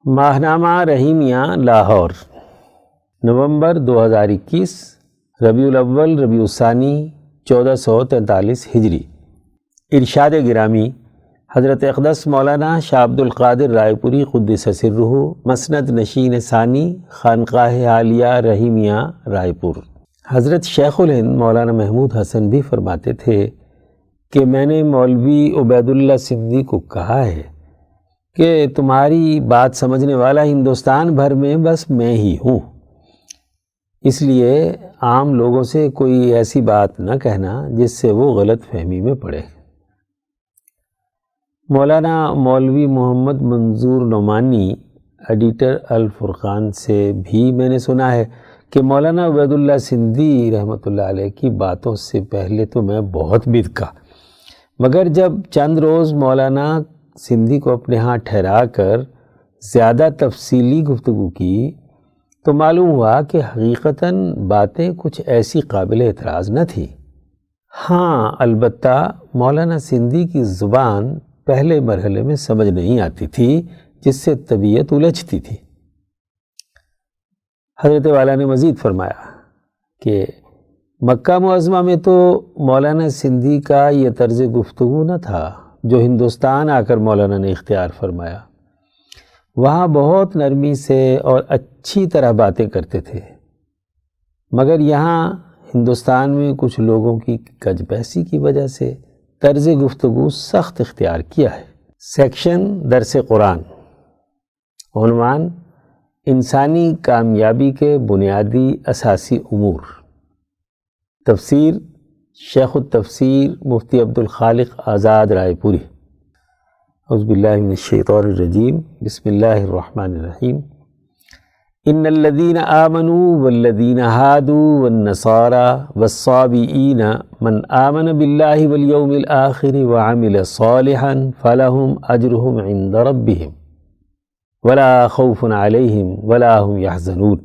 ماہنامہ رحیمیہ لاہور، نومبر 2021، ربیع الاول ربیع الثانی 1443 ہجری۔ ارشاد گرامی حضرت اقدس مولانا شاہ عبد القادر رائے پوری قدس سرہ مسند نشین ثانی خانقاہ عالیہ رحیمیہ رائے پور۔ حضرت شیخ الہند مولانا محمود حسن بھی فرماتے تھے کہ میں نے مولوی عبید اللہ سندھی کو کہا ہے کہ تمہاری بات سمجھنے والا ہندوستان بھر میں بس میں ہی ہوں، اس لیے عام لوگوں سے کوئی ایسی بات نہ کہنا جس سے وہ غلط فہمی میں پڑے۔ مولانا مولوی محمد منظور نعمانی ایڈیٹر الفرقان سے بھی میں نے سنا ہے کہ مولانا عبید اللہ سندھی رحمۃ اللہ علیہ کی باتوں سے پہلے تو میں بہت بدکا، مگر جب چند روز مولانا سندھی کو اپنے ہاں ٹھہرا کر زیادہ تفصیلی گفتگو کی تو معلوم ہوا کہ حقیقتاً باتیں کچھ ایسی قابل اعتراض نہ تھی۔ ہاں البتہ مولانا سندھی کی زبان پہلے مرحلے میں سمجھ نہیں آتی تھی، جس سے طبیعت الجھتی تھی۔ حضرت والا نے مزید فرمایا کہ مکہ معظمہ میں تو مولانا سندھی کا یہ طرز گفتگو نہ تھا جو ہندوستان آ کر مولانا نے اختیار فرمایا۔ وہاں بہت نرمی سے اور اچھی طرح باتیں کرتے تھے، مگر یہاں ہندوستان میں کچھ لوگوں کی کج بحثی کی وجہ سے طرز گفتگو سخت اختیار کیا ہے۔ سیکشن درس قرآن، عنوان انسانی کامیابی کے بنیادی اساسی امور، تفسیر شیخ التفسیر مفتی عبدالخالق آزاد رائے پوری۔ اعوذ باللہ من الشیطان الرجیم، بسم اللہ الرحمن الرحیم۔ ان الذین آمنوا والذین ہادوا والنصارى والصابئین من آمن باللہ والیوم الآخر وعمل صالحا فلہم اجرہم عند ربہم ولا خوف علیہم ولا هم یحزنون۔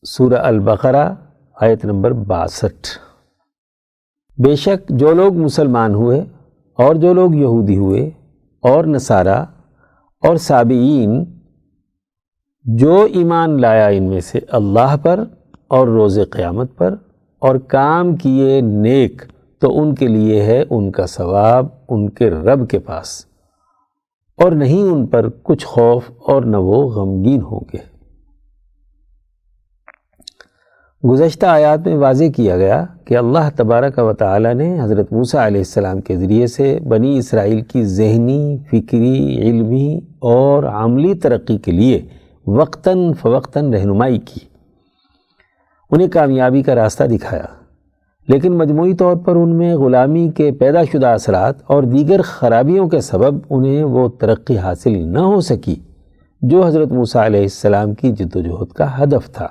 سورہ البقرہ آیت نمبر 62۔ بے شک جو لوگ مسلمان ہوئے اور جو لوگ یہودی ہوئے اور نصارہ اور صابئین، جو ایمان لایا ان میں سے اللہ پر اور روز قیامت پر اور کام کیے نیک، تو ان کے لیے ہے ان کا ثواب ان کے رب کے پاس، اور نہیں ان پر کچھ خوف اور نہ وہ غمگین ہوں گے۔ گزشتہ آیات میں واضح کیا گیا کہ اللہ تبارک و تعالی نے حضرت موسیٰ علیہ السلام کے ذریعے سے بنی اسرائیل کی ذہنی، فکری، علمی اور عملی ترقی کے لیے وقتاً فوقتاً رہنمائی کی، انہیں کامیابی کا راستہ دکھایا، لیکن مجموعی طور پر ان میں غلامی کے پیدا شدہ اثرات اور دیگر خرابیوں کے سبب انہیں وہ ترقی حاصل نہ ہو سکی جو حضرت موسیٰ علیہ السلام کی جدوجہد کا ہدف تھا۔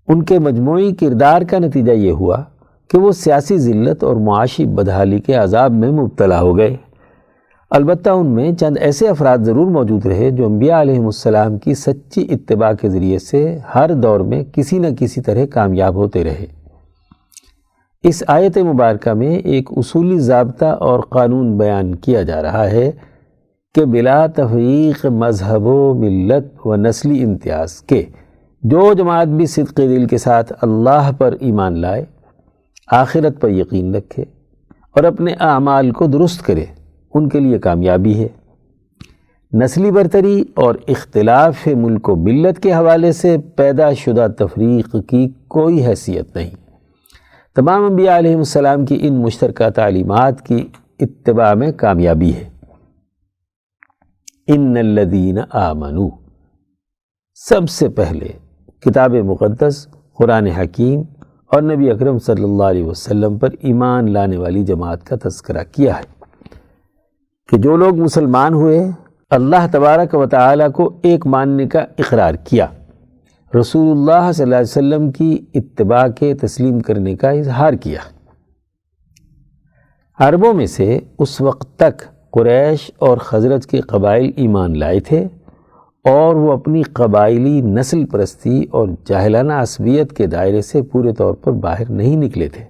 ان کے مجموعی کردار کا نتیجہ یہ ہوا کہ وہ سیاسی ذلت اور معاشی بدحالی کے عذاب میں مبتلا ہو گئے۔ البتہ ان میں چند ایسے افراد ضرور موجود رہے جو انبیاء علیہم السلام کی سچی اتباع کے ذریعے سے ہر دور میں کسی نہ کسی طرح کامیاب ہوتے رہے۔ اس آیت مبارکہ میں ایک اصولی ضابطہ اور قانون بیان کیا جا رہا ہے کہ بلا تفریق مذہب و ملت و نسلی امتیاز کے جو جماعت بھی صدق دل کے ساتھ اللہ پر ایمان لائے، آخرت پر یقین رکھے اور اپنے اعمال کو درست کرے، ان کے لیے کامیابی ہے۔ نسلی برتری اور اختلاف ملک و ملت کے حوالے سے پیدا شدہ تفریق کی کوئی حیثیت نہیں۔ تمام انبیاء علیہم السلام کی ان مشترکہ تعلیمات کی اتباع میں کامیابی ہے۔ ان الذین آمنوا، سب سے پہلے کتاب مقدس، قرآن حکیم اور نبی اکرم صلی اللہ علیہ وسلم پر ایمان لانے والی جماعت کا تذکرہ کیا ہے کہ جو لوگ مسلمان ہوئے، اللہ تبارک و تعالی کو ایک ماننے کا اقرار کیا، رسول اللہ صلی اللہ علیہ وسلم کی اتباع کے تسلیم کرنے کا اظہار کیا۔ عربوں میں سے اس وقت تک قریش اور خزرج کے قبائل ایمان لائے تھے اور وہ اپنی قبائلی نسل پرستی اور جاہلانہ عصبیت کے دائرے سے پورے طور پر باہر نہیں نکلے تھے،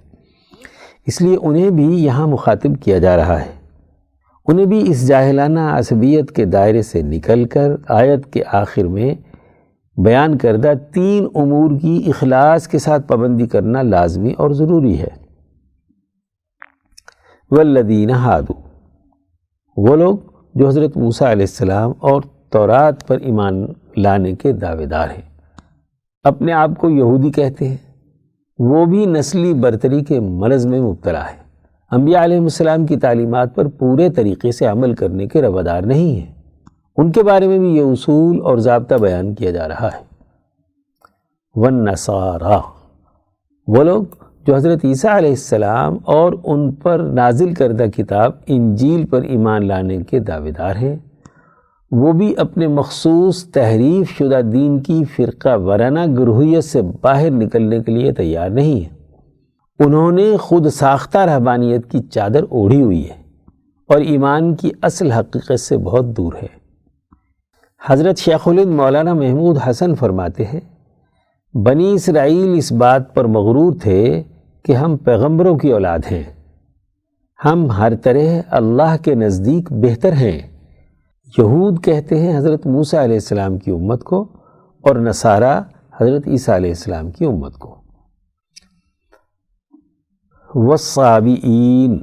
اس لیے انہیں بھی یہاں مخاطب کیا جا رہا ہے۔ انہیں بھی اس جاہلانہ عصبیت کے دائرے سے نکل کر آیت کے آخر میں بیان کردہ 3 امور کی اخلاص کے ساتھ پابندی کرنا لازمی اور ضروری ہے۔ والذین ہادوا، وہ لوگ جو حضرت موسیٰ علیہ السلام اور تورات پر ایمان لانے کے دعوے دار ہیں، اپنے آپ کو یہودی کہتے ہیں، وہ بھی نسلی برتری کے مرض میں مبتلا ہے، انبیاء علیہ السلام کی تعلیمات پر پورے طریقے سے عمل کرنے کے روادار نہیں ہیں۔ ان کے بارے میں بھی یہ اصول اور ضابطہ بیان کیا جا رہا ہے۔ والنصارى، وہ لوگ جو حضرت عیسیٰ علیہ السلام اور ان پر نازل کردہ کتاب انجیل پر ایمان لانے کے دعوے دار ہیں، وہ بھی اپنے مخصوص تحریف شدہ دین کی فرقہ وارانہ گروہیت سے باہر نکلنے کے لیے تیار نہیں ہیں۔ انہوں نے خود ساختہ رہبانیت کی چادر اوڑھی ہوئی ہے اور ایمان کی اصل حقیقت سے بہت دور ہے۔ حضرت شیخ الہند مولانا محمود حسن فرماتے ہیں، بنی اسرائیل اس بات پر مغرور تھے کہ ہم پیغمبروں کی اولاد ہیں، ہم ہر طرح اللہ کے نزدیک بہتر ہیں۔ یہود کہتے ہیں حضرت موسیٰ علیہ السلام کی امت کو، اور نصارہ حضرت عیسیٰ علیہ السلام کی امت کو۔ والصابئین،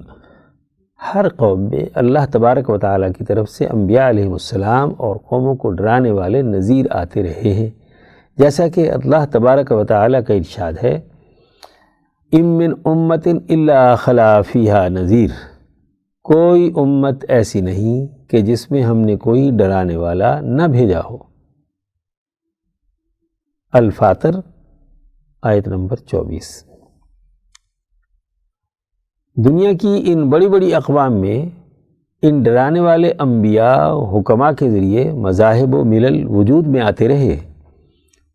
ہر قوم میں اللہ تبارک و تعالیٰ کی طرف سے انبیاء علیہ السلام اور قوموں کو ڈرانے والے نذیر آتے رہے ہیں، جیسا کہ اللہ تبارک و تعالیٰ کا ارشاد ہے، اِن من امۃ الا خلا فیہا نذیر، کوئی امت ایسی نہیں کہ جس میں ہم نے کوئی ڈرانے والا نہ بھیجا ہو۔ الفاطر آیت نمبر 24۔ دنیا کی ان بڑی بڑی اقوام میں ان ڈرانے والے انبیاء حکماء کے ذریعے مذاہب و ملل وجود میں آتے رہے،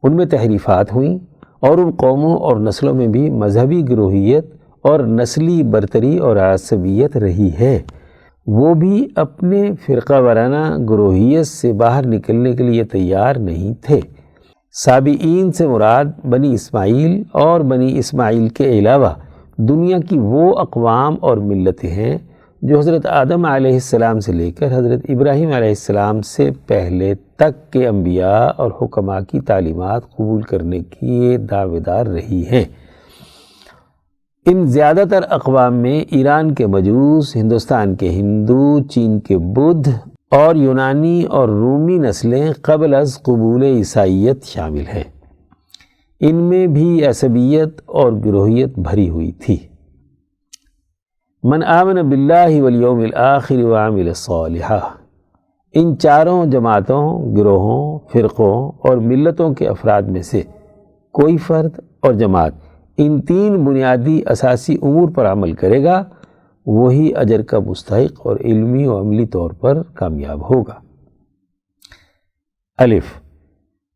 ان میں تحریفات ہوئیں اور ان قوموں اور نسلوں میں بھی مذہبی گروہیت اور نسلی برتری اور عصبیت رہی ہے۔ وہ بھی اپنے فرقہ وارانہ گروہیت سے باہر نکلنے کے لیے تیار نہیں تھے۔ سابئین سے مراد بنی اسماعیل اور بنی اسماعیل کے علاوہ دنیا کی وہ اقوام اور ملتیں ہیں جو حضرت آدم علیہ السلام سے لے کر حضرت ابراہیم علیہ السلام سے پہلے تک کے انبیاء اور حکماء کی تعلیمات قبول کرنے کی دعوے دار رہی ہیں۔ ان زیادہ تر اقوام میں ایران کے مجوس، ہندوستان کے ہندو، چین کے بدھ اور یونانی اور رومی نسلیں قبل از قبول عیسائیت شامل ہیں۔ ان میں بھی عصبیت اور گروہیت بھری ہوئی تھی۔ من آمن باللہ والیوم الآخر وعمل صالحا، ان چاروں جماعتوں، گروہوں، فرقوں اور ملتوں کے افراد میں سے کوئی فرد اور جماعت ان 3 بنیادی اساسی امور پر عمل کرے گا، وہی اجر کا مستحق اور علمی و عملی طور پر کامیاب ہوگا۔ الف،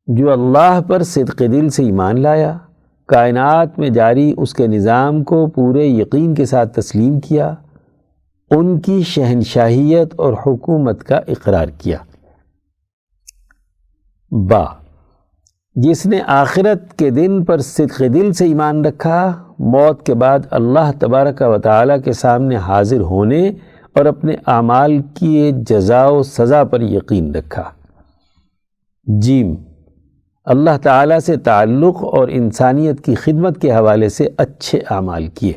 جو اللہ پر صدق دل سے ایمان لایا، کائنات میں جاری اس کے نظام کو پورے یقین کے ساتھ تسلیم کیا، ان کی شہنشاہیت اور حکومت کا اقرار کیا۔ با، جس نے آخرت کے دن پر صدق دل سے ایمان رکھا، موت کے بعد اللہ تبارک و تعالیٰ کے سامنے حاضر ہونے اور اپنے اعمال کی جزا و سزا پر یقین رکھا۔ جیم، اللہ تعالیٰ سے تعلق اور انسانیت کی خدمت کے حوالے سے اچھے اعمال کیے۔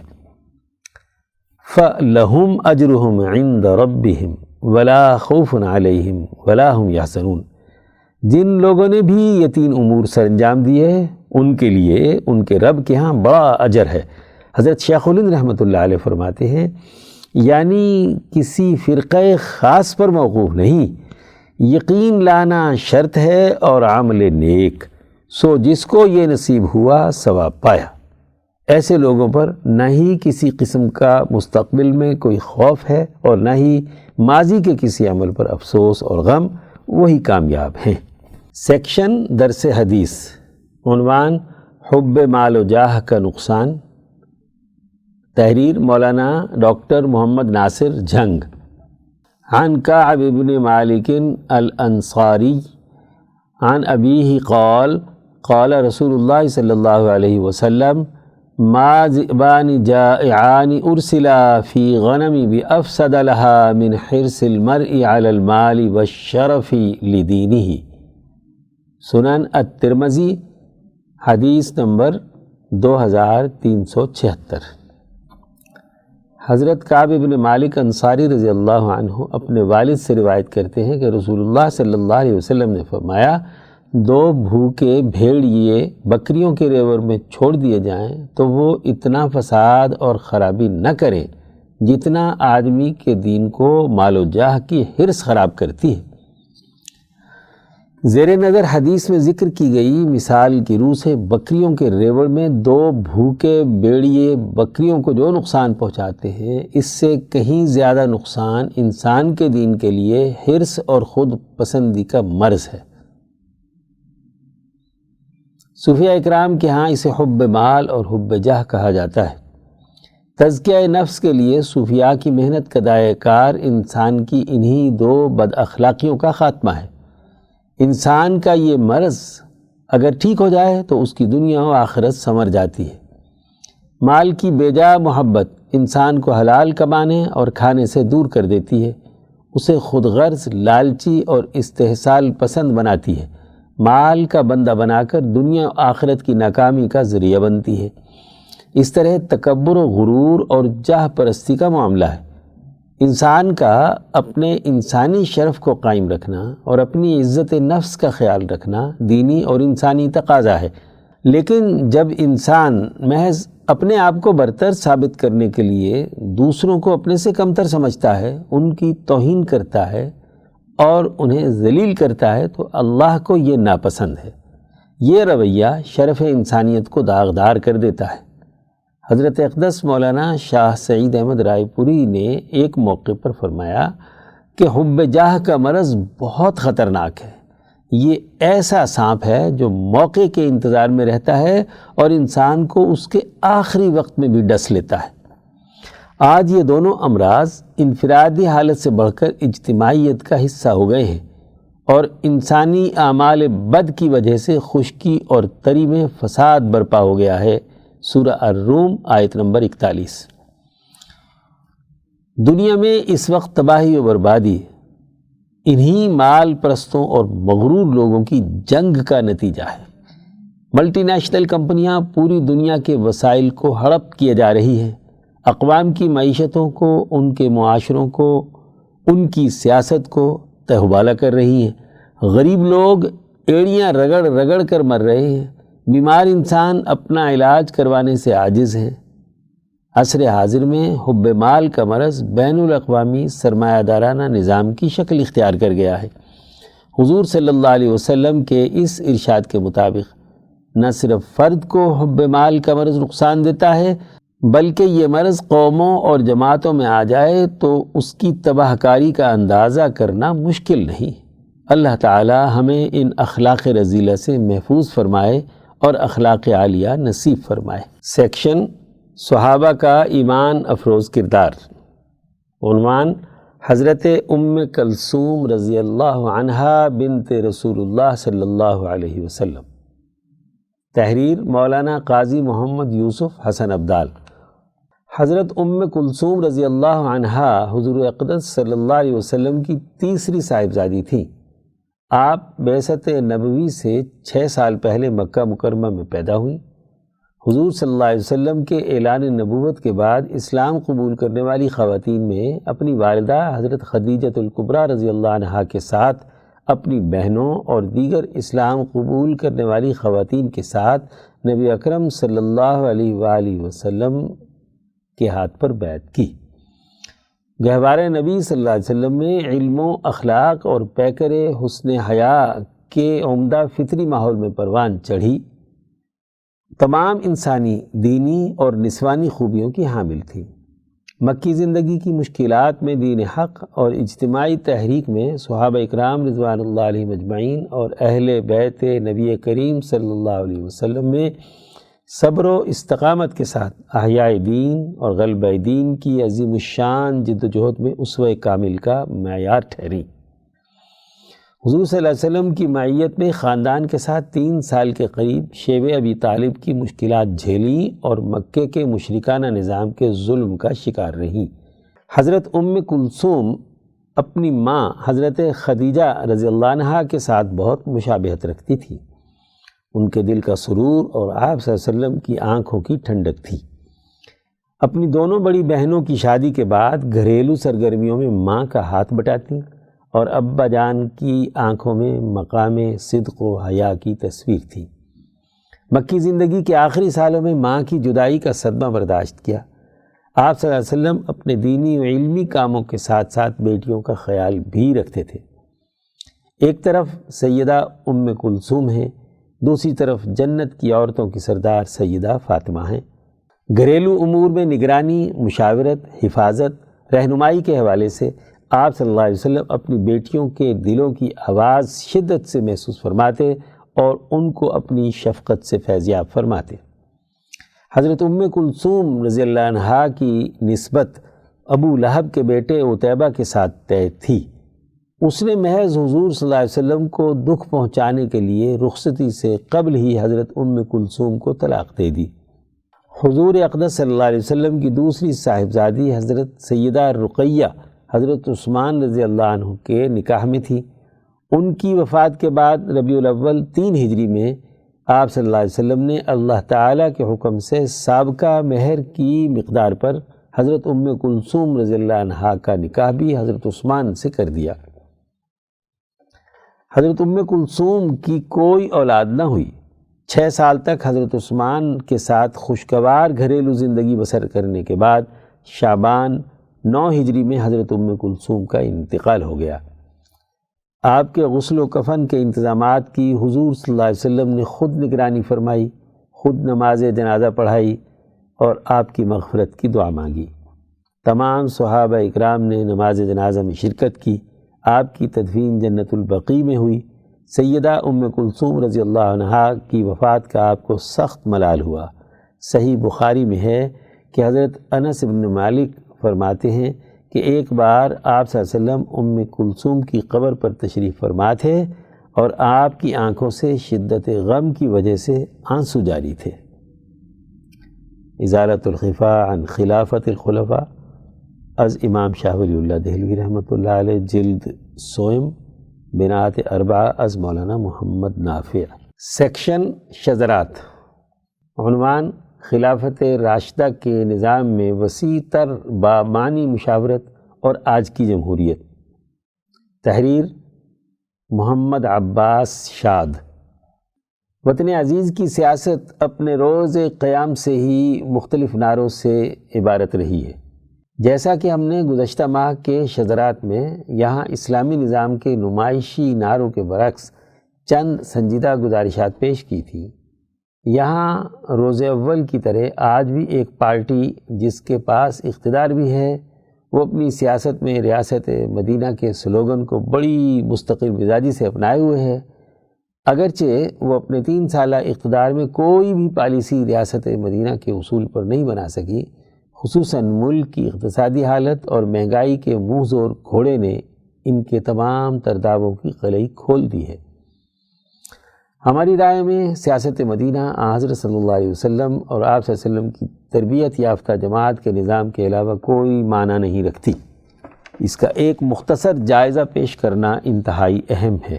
فَلَهُمْ أَجْرُهُمْ عِنْدَ رَبِّهِمْ وَلَا خَوْفٌ عَلَيْهِمْ وَلَا هُمْ يَحْزَنُونَ، جن لوگوں نے بھی یہ 3 امور سر انجام دیے ان کے لیے ان کے رب کے ہاں بڑا اجر ہے۔ حضرت شیخ الہند رحمۃ اللہ علیہ فرماتے ہیں، یعنی کسی فرقہ خاص پر موقوف نہیں، یقین لانا شرط ہے اور عمل نیک، سو جس کو یہ نصیب ہوا ثواب پایا۔ ایسے لوگوں پر نہ ہی کسی قسم کا مستقبل میں کوئی خوف ہے اور نہ ہی ماضی کے کسی عمل پر افسوس اور غم، وہی کامیاب ہیں۔ سیکشن درس حدیث، عنوان حب مال و جاہ کا نقصان، تحریر مولانا ڈاکٹر محمد ناصر جھنگ۔ عن کعب بن مالک الانصاری عن ابیہ قال قال رسول اللہ صلی اللہ علیہ وسلم ما ذئبان جائعان ارسلا فی غنم بافسد لها من حرص المرء علی المال والشرف لدینہ۔ سنن الترمذی حدیث نمبر 2376۔ حضرت کعب بن مالک انصاری رضی اللہ عنہ اپنے والد سے روایت کرتے ہیں کہ رسول اللہ صلی اللہ علیہ وسلم نے فرمایا، دو بھوکے بھیڑیے بکریوں کے ریوڑ میں چھوڑ دیے جائیں تو وہ اتنا فساد اور خرابی نہ کریں جتنا آدمی کے دین کو مال و جاہ کی حرص خراب کرتی ہے۔ زیر نظر حدیث میں ذکر کی گئی مثال کی روح سے بکریوں کے ریوڑ میں دو بھوکے بھیڑیے بکریوں کو جو نقصان پہنچاتے ہیں، اس سے کہیں زیادہ نقصان انسان کے دین کے لیے حرص اور خود پسندی کا مرض ہے۔ صوفیاء اکرام کے ہاں اسے حب مال اور حب جاہ کہا جاتا ہے۔ تزکیہ نفس کے لیے صوفیاء کی محنت کا دائرہ کار انسان کی انہی دو بد اخلاقیوں کا خاتمہ ہے۔ انسان کا یہ مرض اگر ٹھیک ہو جائے تو اس کی دنیا و آخرت سنور جاتی ہے۔ مال کی بے جا محبت انسان کو حلال کمانے اور کھانے سے دور کر دیتی ہے، اسے خود غرض، لالچی اور استحصال پسند بناتی ہے، مال کا بندہ بنا کر دنیا و آخرت کی ناکامی کا ذریعہ بنتی ہے۔ اس طرح تکبر و غرور اور جاہ پرستی کا معاملہ ہے۔ انسان کا اپنے انسانی شرف کو قائم رکھنا اور اپنی عزت نفس کا خیال رکھنا دینی اور انسانی تقاضا ہے، لیکن جب انسان محض اپنے آپ کو برتر ثابت کرنے کے لیے دوسروں کو اپنے سے کمتر سمجھتا ہے، ان کی توہین کرتا ہے اور انہیں ذلیل کرتا ہے تو اللہ کو یہ ناپسند ہے۔ یہ رویہ شرف انسانیت کو داغدار کر دیتا ہے۔ حضرت اقدس مولانا شاہ سعید احمد رائے پوری نے ایک موقع پر فرمایا کہ حب جاہ کا مرض بہت خطرناک ہے۔ یہ ایسا سانپ ہے جو موقع کے انتظار میں رہتا ہے اور انسان کو اس کے آخری وقت میں بھی ڈس لیتا ہے۔ آج یہ دونوں امراض انفرادی حالت سے بڑھ کر اجتماعیت کا حصہ ہو گئے ہیں اور انسانی اعمال بد کی وجہ سے خشکی اور تری میں فساد برپا ہو گیا ہے۔ سورہ الروم آیت نمبر 41۔ دنیا میں اس وقت تباہی و بربادی انہی مال پرستوں اور مغرور لوگوں کی جنگ کا نتیجہ ہے۔ ملٹی نیشنل کمپنیاں پوری دنیا کے وسائل کو ہڑپ کیے جا رہی ہیں، اقوام کی معیشتوں کو، ان کے معاشروں کو، ان کی سیاست کو تہوالہ کر رہی ہیں۔ غریب لوگ ایڑیاں رگڑ رگڑ کر مر رہے ہیں، بیمار انسان اپنا علاج کروانے سے عاجز ہیں۔ عصر حاضر میں حب مال کا مرض بین الاقوامی سرمایہ دارانہ نظام کی شکل اختیار کر گیا ہے۔ حضور صلی اللہ علیہ وسلم کے اس ارشاد کے مطابق نہ صرف فرد کو حب مال کا مرض نقصان دیتا ہے، بلکہ یہ مرض قوموں اور جماعتوں میں آ جائے تو اس کی تباہ کاری کا اندازہ کرنا مشکل نہیں۔ اللہ تعالی ہمیں ان اخلاق رذیلہ سے محفوظ فرمائے اور اخلاق عالیہ نصیب فرمائے۔ سیکشن صحابہ کا ایمان افروز کردار۔ عنوان حضرت ام کلثوم رضی اللہ عنہا بنت رسول اللہ صلی اللہ علیہ وسلم۔ تحریر مولانا قاضی محمد یوسف حسن ابدال۔ حضرت ام کلثوم رضی اللہ عنہا حضور اقدس صلی اللہ علیہ وسلم کی تیسری صاحبزادی تھیں۔ آپ بعثت نبوی سے 6 سال پہلے مکہ مکرمہ میں پیدا ہوئیں۔ حضور صلی اللہ علیہ وسلم کے اعلان نبوت کے بعد اسلام قبول کرنے والی خواتین میں اپنی والدہ حضرت خدیجۃ الکبریٰ رضی اللہ عنہا کے ساتھ اپنی بہنوں اور دیگر اسلام قبول کرنے والی خواتین کے ساتھ نبی اکرم صلی اللہ علیہ وآلہ وسلم کے ہاتھ پر بیعت کی۔ گہوار نبی صلی اللہ علیہ وسلم میں علم و اخلاق اور پیکر حسن حیا کے عمدہ فطری ماحول میں پروان چڑھی، تمام انسانی، دینی اور نسوانی خوبیوں کی حامل تھی۔ مکی زندگی کی مشکلات میں دین حق اور اجتماعی تحریک میں صحابہ اکرام رضوان اللہ علیہم اجمعین اور اہل بیت نبی کریم صلی اللہ علیہ وسلم میں صبر و استقامت کے ساتھ احیاء دین اور غلبہ دین کی عظیم الشان جد و جہد میں اسوہ کامل کا معیار ٹھہری۔ حضور صلی اللہ علیہ وسلم کی معیت میں خاندان کے ساتھ 3 سال کے قریب شیب ابی طالب کی مشکلات جھیلیں اور مکے کے مشرکانہ نظام کے ظلم کا شکار رہیں۔ حضرت ام کلثوم اپنی ماں حضرت خدیجہ رضی اللہ عنہا کے ساتھ بہت مشابہت رکھتی تھی۔ ان کے دل کا سرور اور آپ صلی اللہ علیہ وسلم کی آنکھوں کی ٹھنڈک تھی۔ اپنی دونوں بڑی بہنوں کی شادی کے بعد گھریلو سرگرمیوں میں ماں کا ہاتھ بٹاتی اور ابا جان کی آنکھوں میں مقام صدق و حیا کی تصویر تھی۔ مکی زندگی کے آخری سالوں میں ماں کی جدائی کا صدمہ برداشت کیا۔ آپ صلی اللہ علیہ وسلم اپنے دینی و علمی کاموں کے ساتھ ساتھ بیٹیوں کا خیال بھی رکھتے تھے۔ ایک طرف سیدہ ام کلثوم ہیں، دوسری طرف جنت کی عورتوں کی سردار سیدہ فاطمہ ہیں۔ گھریلو امور میں نگرانی، مشاورت، حفاظت، رہنمائی کے حوالے سے آپ صلی اللہ علیہ وسلم اپنی بیٹیوں کے دلوں کی آواز شدت سے محسوس فرماتے اور ان کو اپنی شفقت سے فیضیاب فرماتے۔ حضرت ام کلثوم رضی اللہ عنہا کی نسبت ابو لہب کے بیٹے عتیبہ کے ساتھ طے تھی۔ اس نے محض حضور صلی اللہ علیہ وسلم کو دکھ پہنچانے کے لیے رخصتی سے قبل ہی حضرت ام کلثوم کو طلاق دے دی۔ حضور اقدس صلی اللہ علیہ وسلم کی دوسری صاحبزادی حضرت سیدہ رقیہ حضرت عثمان رضی اللہ عنہ کے نکاح میں تھی۔ ان کی وفات کے بعد ربیع الاول 3 ہجری میں آپ صلی اللہ علیہ وسلم نے اللہ تعالیٰ کے حکم سے سابقہ مہر کی مقدار پر حضرت ام کلثوم رضی اللہ عنہا کا نکاح بھی حضرت عثمان سے کر دیا۔ حضرت ام کلثوم کی کوئی اولاد نہ ہوئی۔ 6 سال تک حضرت عثمان کے ساتھ خوشگوار گھریلو زندگی بسر کرنے کے بعد شعبان 9 ہجری میں حضرت ام کلثوم کا انتقال ہو گیا۔ آپ کے غسل و کفن کے انتظامات کی حضور صلی اللہ علیہ وسلم نے خود نگرانی فرمائی، خود نماز جنازہ پڑھائی اور آپ کی مغفرت کی دعا مانگی۔ تمام صحابہ اکرام نے نماز جنازہ میں شرکت کی۔ آپ کی تدفین جنت البقیع میں ہوئی۔ سیدہ ام کلثوم رضی اللہ عنہا کی وفات کا آپ کو سخت ملال ہوا۔ صحیح بخاری میں ہے کہ حضرت انس بن مالک فرماتے ہیں کہ ایک بار آپ صلی اللہ علیہ وسلم ام کلثوم کی قبر پر تشریف فرما تھے اور آپ کی آنکھوں سے شدت غم کی وجہ سے آنسو جاری تھے۔ ازالۃ الخفا عن خلافت الخلفاء از امام شاہ ولی اللہ دہلوی رحمۃ اللہ علیہ، جلد سوئم، بنات 4 از مولانا محمد نافع۔ سیکشن شذرات، عنوان خلافت راشدہ کے نظام میں وسیع تر بامعنی مشاورت اور آج کی جمہوریت۔ تحریر محمد عباس شاد۔ وطن عزیز کی سیاست اپنے روز قیام سے ہی مختلف نعروں سے عبارت رہی ہے۔ جیسا کہ ہم نے گزشتہ ماہ کے شذرات میں یہاں اسلامی نظام کے نمائشی نعروں کے برعکس چند سنجیدہ گزارشات پیش کی تھی، یہاں روز اول کی طرح آج بھی ایک پارٹی جس کے پاس اقتدار بھی ہے، وہ اپنی سیاست میں ریاست مدینہ کے سلوگن کو بڑی مستقل مزاجی سے اپنائے ہوئے ہے۔ اگرچہ وہ اپنے 3 سالہ اقتدار میں کوئی بھی پالیسی ریاست مدینہ کے اصول پر نہیں بنا سکی، خصوصاً ملک کی اقتصادی حالت اور مہنگائی کے منہ زور گھوڑے نے ان کے تمام تر دعووں کی قلعی کھول دی ہے۔ ہماری رائے میں سیاست مدینہ حضرت صلی اللہ علیہ وسلم اور آپ صلی اللہ علیہ وسلم کی تربیت یافتہ جماعت کے نظام کے علاوہ کوئی معنی نہیں رکھتی۔ اس کا ایک مختصر جائزہ پیش کرنا انتہائی اہم ہے۔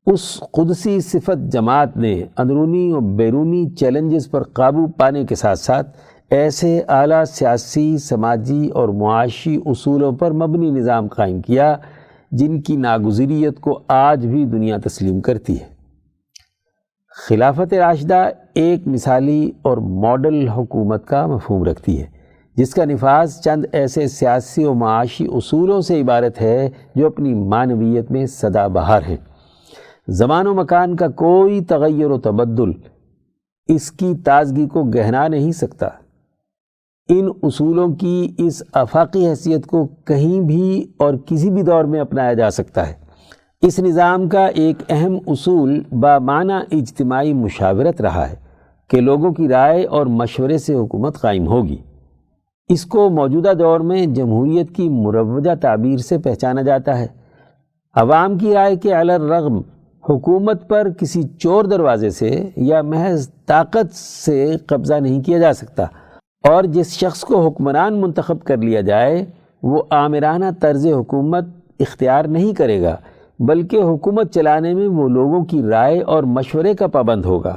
اس قدسی صفت جماعت نے اندرونی اور بیرونی چیلنجز پر قابو پانے کے ساتھ ساتھ ایسے اعلیٰ سیاسی، سماجی اور معاشی اصولوں پر مبنی نظام قائم کیا جن کی ناگزیریت کو آج بھی دنیا تسلیم کرتی ہے۔ خلافت راشدہ ایک مثالی اور ماڈل حکومت کا مفہوم رکھتی ہے جس کا نفاذ چند ایسے سیاسی و معاشی اصولوں سے عبارت ہے جو اپنی معنویت میں سدا بہار ہیں۔ زمان و مکان کا کوئی تغیر و تبدل اس کی تازگی کو گہرا نہیں سکتا۔ ان اصولوں کی اس آفاقی حیثیت کو کہیں بھی اور کسی بھی دور میں اپنایا جا سکتا ہے۔ اس نظام کا ایک اہم اصول بامعنی اجتماعی مشاورت رہا ہے کہ لوگوں کی رائے اور مشورے سے حکومت قائم ہوگی۔ اس کو موجودہ دور میں جمہوریت کی مروجہ تعبیر سے پہچانا جاتا ہے۔ عوام کی رائے کے علی الرغم حکومت پر کسی چور دروازے سے یا محض طاقت سے قبضہ نہیں کیا جا سکتا، اور جس شخص کو حکمران منتخب کر لیا جائے وہ آمرانہ طرز حکومت اختیار نہیں کرے گا، بلکہ حکومت چلانے میں وہ لوگوں کی رائے اور مشورے کا پابند ہوگا۔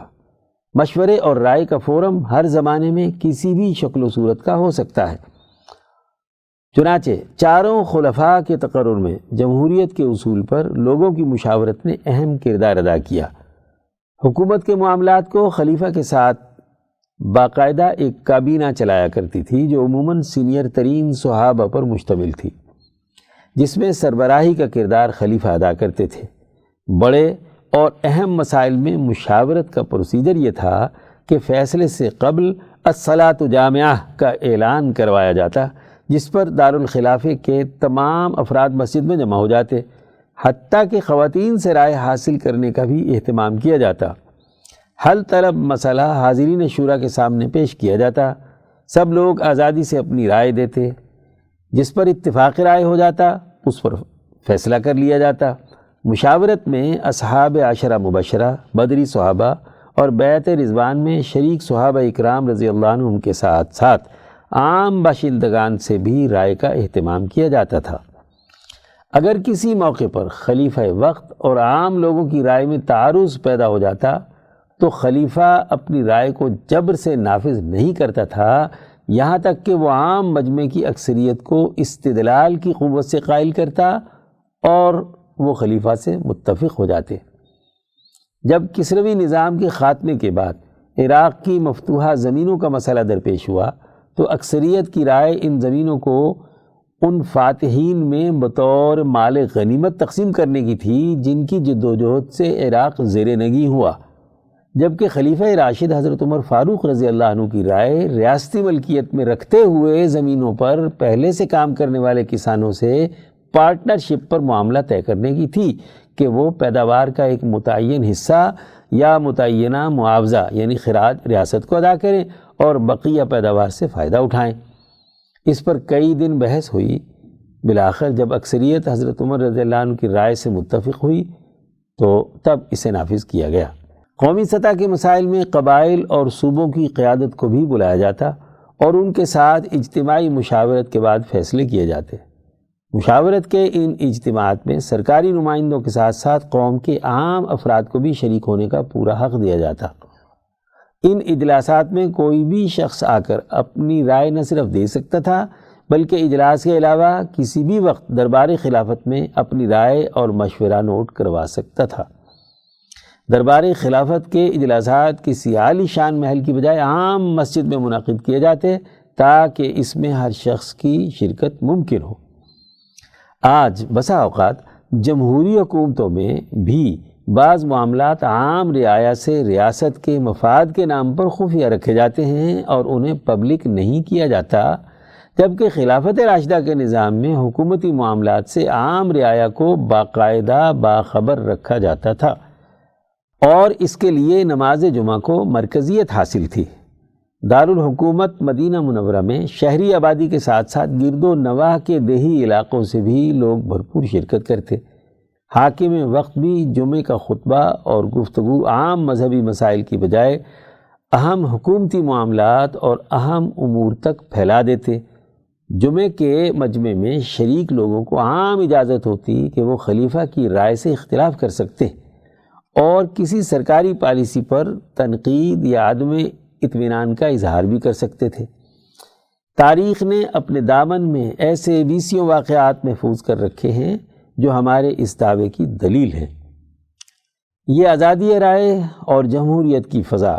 مشورے اور رائے کا فورم ہر زمانے میں کسی بھی شکل و صورت کا ہو سکتا ہے۔ چنانچہ چاروں خلفاء کے تقرر میں جمہوریت کے اصول پر لوگوں کی مشاورت نے اہم کردار ادا کیا۔ حکومت کے معاملات کو خلیفہ کے ساتھ باقاعدہ ایک کابینہ چلایا کرتی تھی جو عموماً سینئر ترین صحابہ پر مشتمل تھی، جس میں سربراہی کا کردار خلیفہ ادا کرتے تھے۔ بڑے اور اہم مسائل میں مشاورت کا پروسیجر یہ تھا کہ فیصلے سے قبل الصلاۃ جامعہ کا اعلان کروایا جاتا، جس پر دارالخلافے کے تمام افراد مسجد میں جمع ہو جاتے، حتیٰ کہ خواتین سے رائے حاصل کرنے کا بھی اہتمام کیا جاتا۔ حل طلب مسئلہ حاضرین شورا کے سامنے پیش کیا جاتا، سب لوگ آزادی سے اپنی رائے دیتے، جس پر اتفاق رائے ہو جاتا اس پر فیصلہ کر لیا جاتا۔ مشاورت میں اصحاب عشرہ مبشرہ، بدری صحابہ اور بیعت رضوان میں شریک صحابہ اکرام رضی اللہ عنہم کے ساتھ ساتھ عام باشندگان سے بھی رائے کا اہتمام کیا جاتا تھا۔ اگر کسی موقع پر خلیفہ وقت اور عام لوگوں کی رائے میں تعارض پیدا ہو جاتا تو خلیفہ اپنی رائے کو جبر سے نافذ نہیں کرتا تھا، یہاں تک کہ وہ عام مجمع کی اکثریت کو استدلال کی قوت سے قائل کرتا اور وہ خلیفہ سے متفق ہو جاتے۔ جب کسروی نظام کے خاتمے کے بعد عراق کی مفتوحہ زمینوں کا مسئلہ درپیش ہوا تو اکثریت کی رائے ان زمینوں کو ان فاتحین میں بطور مال غنیمت تقسیم کرنے کی تھی جن کی جدوجہد سے عراق زیر نگی ہوا، جبکہ خلیفہ راشد حضرت عمر فاروق رضی اللہ عنہ کی رائے ریاستی ملکیت میں رکھتے ہوئے زمینوں پر پہلے سے کام کرنے والے کسانوں سے پارٹنرشپ پر معاملہ طے کرنے کی تھی کہ وہ پیداوار کا ایک متعین حصہ یا متعینہ معاوضہ یعنی خراج ریاست کو ادا کریں اور بقیہ پیداوار سے فائدہ اٹھائیں۔ اس پر کئی دن بحث ہوئی، بالآخر جب اکثریت حضرت عمر رضی اللہ عنہ کی رائے سے متفق ہوئی تو تب اسے نافذ کیا گیا۔ قومی سطح کے مسائل میں قبائل اور صوبوں کی قیادت کو بھی بلایا جاتا اور ان کے ساتھ اجتماعی مشاورت کے بعد فیصلے کیے جاتے۔ مشاورت کے ان اجتماعات میں سرکاری نمائندوں کے ساتھ ساتھ قوم کے عام افراد کو بھی شریک ہونے کا پورا حق دیا جاتا۔ ان اجلاسات میں کوئی بھی شخص آ کر اپنی رائے نہ صرف دے سکتا تھا بلکہ اجلاس کے علاوہ کسی بھی وقت دربار خلافت میں اپنی رائے اور مشورہ نوٹ کروا سکتا تھا۔ دربار خلافت کے اجلاسات کسی عالی شان محل کی بجائے عام مسجد میں منعقد کیے جاتے تاکہ اس میں ہر شخص کی شرکت ممکن ہو۔ آج بسا اوقات جمہوری حکومتوں میں بھی بعض معاملات عام رعایا سے ریاست کے مفاد کے نام پر خفیہ رکھے جاتے ہیں اور انہیں پبلک نہیں کیا جاتا، جبکہ خلافت راشدہ کے نظام میں حکومتی معاملات سے عام رعایا کو باقاعدہ باخبر رکھا جاتا تھا اور اس کے لیے نماز جمعہ کو مرکزیت حاصل تھی۔ دارالحکومت مدینہ منورہ میں شہری آبادی کے ساتھ ساتھ گرد و نواح کے دیہی علاقوں سے بھی لوگ بھرپور شرکت کرتے۔ حاکم وقت بھی جمعے کا خطبہ اور گفتگو عام مذہبی مسائل کی بجائے اہم حکومتی معاملات اور اہم امور تک پھیلا دیتے۔ جمعے کے مجمع میں شریک لوگوں کو عام اجازت ہوتی کہ وہ خلیفہ کی رائے سے اختلاف کر سکتے اور کسی سرکاری پالیسی پر تنقید یا عدم اطمینان کا اظہار بھی کر سکتے تھے۔ تاریخ نے اپنے دامن میں ایسے 20 واقعات محفوظ کر رکھے ہیں جو ہمارے اس دعوے کی دلیل ہیں۔ یہ آزادی رائے اور جمہوریت کی فضا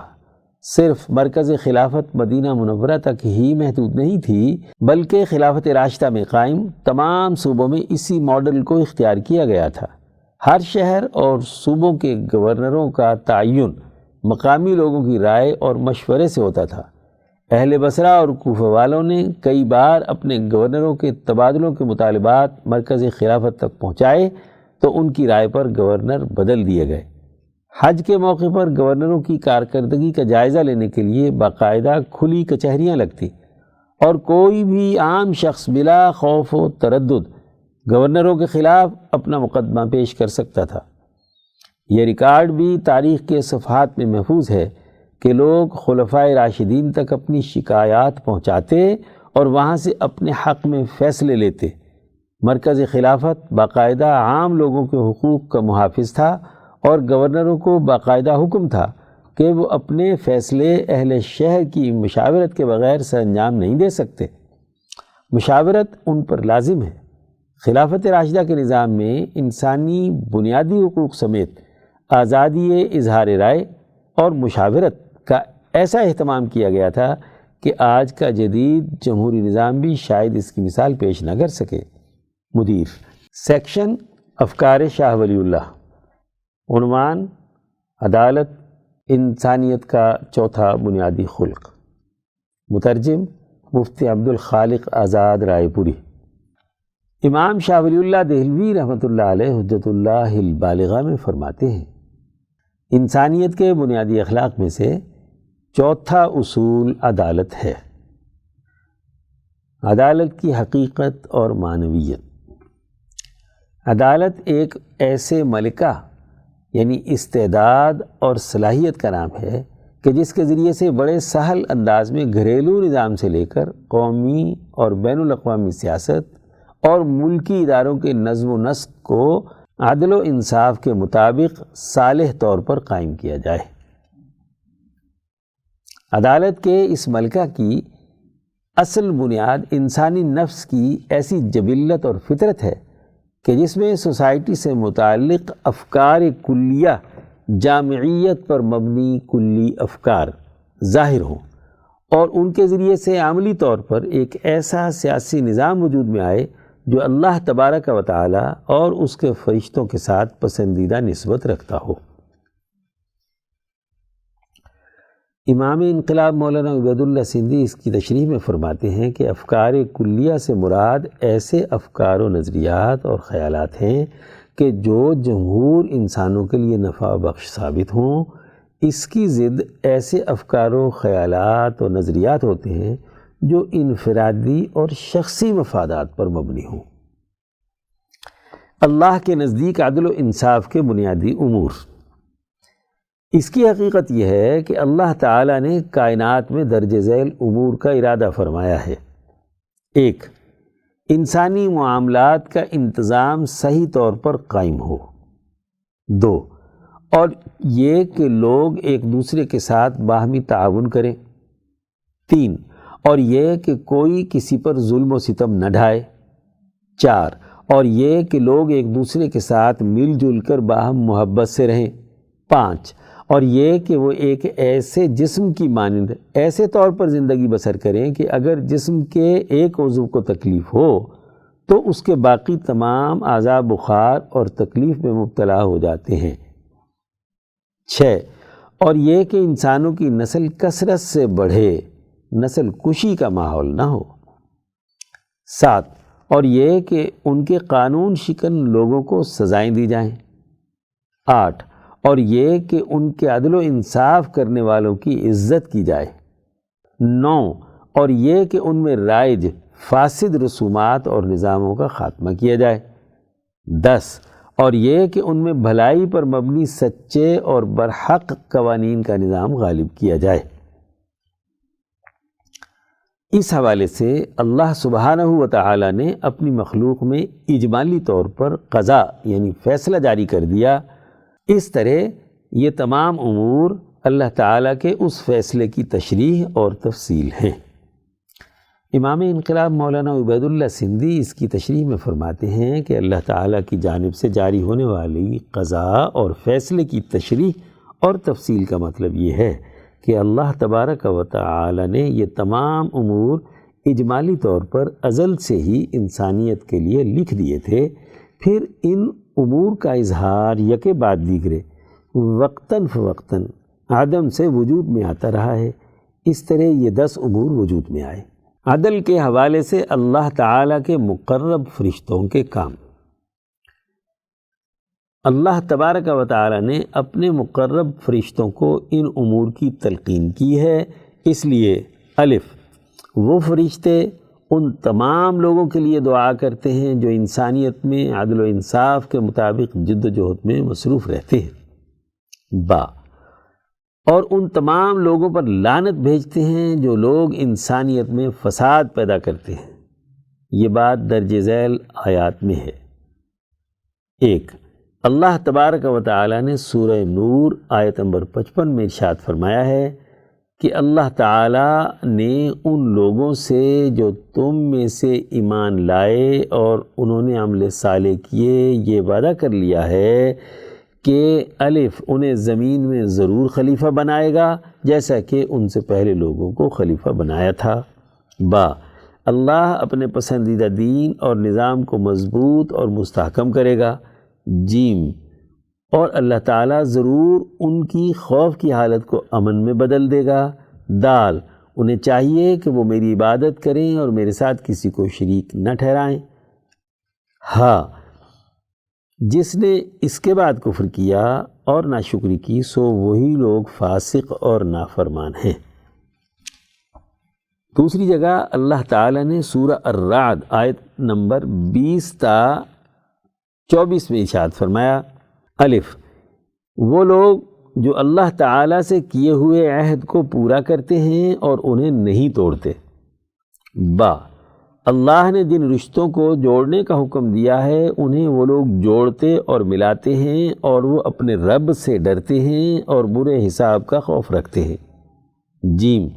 صرف مرکز خلافت مدینہ منورہ تک ہی محدود نہیں تھی، بلکہ خلافت راشدہ میں قائم تمام صوبوں میں اسی ماڈل کو اختیار کیا گیا تھا۔ ہر شہر اور صوبوں کے گورنروں کا تعین مقامی لوگوں کی رائے اور مشورے سے ہوتا تھا۔ اہل بصرہ اور کوفہ والوں نے کئی بار اپنے گورنروں کے تبادلوں کے مطالبات مرکز خلافت تک پہنچائے تو ان کی رائے پر گورنر بدل دیے گئے۔ حج کے موقع پر گورنروں کی کارکردگی کا جائزہ لینے کے لیے باقاعدہ کھلی کچہریاں لگتی اور کوئی بھی عام شخص بلا خوف و تردد گورنروں کے خلاف اپنا مقدمہ پیش کر سکتا تھا۔ یہ ریکارڈ بھی تاریخ کے صفحات میں محفوظ ہے کہ لوگ خلفائے راشدین تک اپنی شکایات پہنچاتے اور وہاں سے اپنے حق میں فیصلے لیتے۔ مرکز خلافت باقاعدہ عام لوگوں کے حقوق کا محافظ تھا اور گورنروں کو باقاعدہ حکم تھا کہ وہ اپنے فیصلے اہل شہر کی مشاورت کے بغیر سر انجام نہیں دے سکتے۔ مشاورت ان پر لازم ہے۔ خلافت راشدہ کے نظام میں انسانی بنیادی حقوق سمیت آزادی اظہار رائے اور مشاورت کا ایسا اہتمام کیا گیا تھا کہ آج کا جدید جمہوری نظام بھی شاید اس کی مثال پیش نہ کر سکے۔ مدیر سیکشن افکار شاہ ولی اللہ، عنوان عدالت انسانیت کا چوتھا بنیادی خلق، مترجم مفتی عبدالخالق آزاد رائے پوری۔ امام شاہ ولی اللہ دہلوی رحمۃ اللہ علیہ حجت اللہ البالغہ میں فرماتے ہیں، انسانیت کے بنیادی اخلاق میں سے چوتھا اصول عدالت ہے۔ عدالت کی حقیقت اور معنویت۔ عدالت ایک ایسے ملکہ یعنی استعداد اور صلاحیت کا نام ہے کہ جس کے ذریعے سے بڑے سہل انداز میں گھریلو نظام سے لے کر قومی اور بین الاقوامی سیاست اور ملکی اداروں کے نظم و نسق کو عدل و انصاف کے مطابق صالح طور پر قائم کیا جائے۔ عدالت کے اس ملکہ کی اصل بنیاد انسانی نفس کی ایسی جبلت اور فطرت ہے کہ جس میں سوسائٹی سے متعلق افکار کلیہ جامعیت پر مبنی کلی افکار ظاہر ہوں اور ان کے ذریعے سے عملی طور پر ایک ایسا سیاسی نظام وجود میں آئے جو اللہ تبارک و تعالی اور اس کے فرشتوں کے ساتھ پسندیدہ نسبت رکھتا ہو۔ امام انقلاب مولانا عبید اللہ سندھی اس کی تشریح میں فرماتے ہیں کہ افکار کلیہ سے مراد ایسے افکار و نظریات اور خیالات ہیں کہ جو جمہور انسانوں کے لیے نفع بخش ثابت ہوں۔ اس کی ضد ایسے افکار و خیالات و نظریات ہوتے ہیں جو انفرادی اور شخصی مفادات پر مبنی ہوں۔ اللہ کے نزدیک عدل و انصاف کے بنیادی امور۔ اس کی حقیقت یہ ہے کہ اللہ تعالیٰ نے کائنات میں درج ذیل امور کا ارادہ فرمایا ہے۔ 1. انسانی معاملات کا انتظام صحیح طور پر قائم ہو۔ 2. اور یہ کہ لوگ ایک دوسرے کے ساتھ باہمی تعاون کریں۔ 3. اور یہ کہ کوئی کسی پر ظلم و ستم نہ ڈھائے۔ 4. اور یہ کہ لوگ ایک دوسرے کے ساتھ مل جل کر باہم محبت سے رہیں۔ 5. اور یہ کہ وہ ایک ایسے جسم کی مانند ایسے طور پر زندگی بسر کریں کہ اگر جسم کے ایک عضو کو تکلیف ہو تو اس کے باقی تمام اعضاء بخار اور تکلیف میں مبتلا ہو جاتے ہیں۔ 6. اور یہ کہ انسانوں کی نسل کثرت سے بڑھے، نسل کشی کا ماحول نہ ہو۔ 7. اور یہ کہ ان کے قانون شکن لوگوں کو سزائیں دی جائیں۔ 8. اور یہ کہ ان کے عدل و انصاف کرنے والوں کی عزت کی جائے۔ 9. اور یہ کہ ان میں رائج فاسد رسومات اور نظاموں کا خاتمہ کیا جائے۔ 10. اور یہ کہ ان میں بھلائی پر مبنی سچے اور برحق قوانین کا نظام غالب کیا جائے۔ اس حوالے سے اللہ سبحانہ و تعالی نے اپنی مخلوق میں اجمالی طور پر قضاء یعنی فیصلہ جاری کر دیا۔ اس طرح یہ تمام امور اللہ تعالیٰ کے اس فیصلے کی تشریح اور تفصیل ہیں۔ امام انقلاب مولانا عبید اللہ سندھی اس کی تشریح میں فرماتے ہیں کہ اللہ تعالیٰ کی جانب سے جاری ہونے والی قضاء اور فیصلے کی تشریح اور تفصیل کا مطلب یہ ہے کہ اللہ تبارک و تعالی نے یہ تمام امور اجمالی طور پر ازل سے ہی انسانیت کے لیے لکھ دیے تھے، پھر ان امور کا اظہار یکے بعد دیگرے وقتاً فوقتاً عدم سے وجود میں آتا رہا ہے۔ اس طرح یہ 10 امور وجود میں آئے۔ عدل کے حوالے سے اللہ تعالیٰ کے مقرب فرشتوں کے کام۔ اللہ تبارک و تعالی نے اپنے مقرب فرشتوں کو ان امور کی تلقین کی ہے، اس لیے الف وہ فرشتے ان تمام لوگوں کے لیے دعا کرتے ہیں جو انسانیت میں عدل و انصاف کے مطابق جد و جہد میں مصروف رہتے ہیں۔ با، اور ان تمام لوگوں پر لعنت بھیجتے ہیں جو لوگ انسانیت میں فساد پیدا کرتے ہیں۔ یہ بات درج ذیل آیات میں ہے۔ 1، اللہ تبارک و تعالی نے سورہ نور آیت نمبر 55 میں ارشاد فرمایا ہے کہ اللہ تعالی نے ان لوگوں سے جو تم میں سے ایمان لائے اور انہوں نے عمل صالح کیے یہ وعدہ کر لیا ہے کہ الف انہیں زمین میں ضرور خلیفہ بنائے گا جیسا کہ ان سے پہلے لوگوں کو خلیفہ بنایا تھا۔ با، اللہ اپنے پسندیدہ دین اور نظام کو مضبوط اور مستحکم کرے گا۔ جیم، اور اللہ تعالیٰ ضرور ان کی خوف کی حالت کو امن میں بدل دے گا۔ دال، انہیں چاہیے کہ وہ میری عبادت کریں اور میرے ساتھ کسی کو شریک نہ ٹھہرائیں۔ ہاں، جس نے اس کے بعد کفر کیا اور ناشکری کی سو وہی لوگ فاسق اور نافرمان ہیں۔ دوسری جگہ اللہ تعالیٰ نے سورہ الرعد آیت نمبر 20 تا 24 میں ارشاد فرمایا، الف، وہ لوگ جو اللہ تعالیٰ سے کیے ہوئے عہد کو پورا کرتے ہیں اور انہیں نہیں توڑتے۔ با، اللہ نے جن رشتوں کو جوڑنے کا حکم دیا ہے انہیں وہ لوگ جوڑتے اور ملاتے ہیں اور وہ اپنے رب سے ڈرتے ہیں اور برے حساب کا خوف رکھتے ہیں۔ جیم،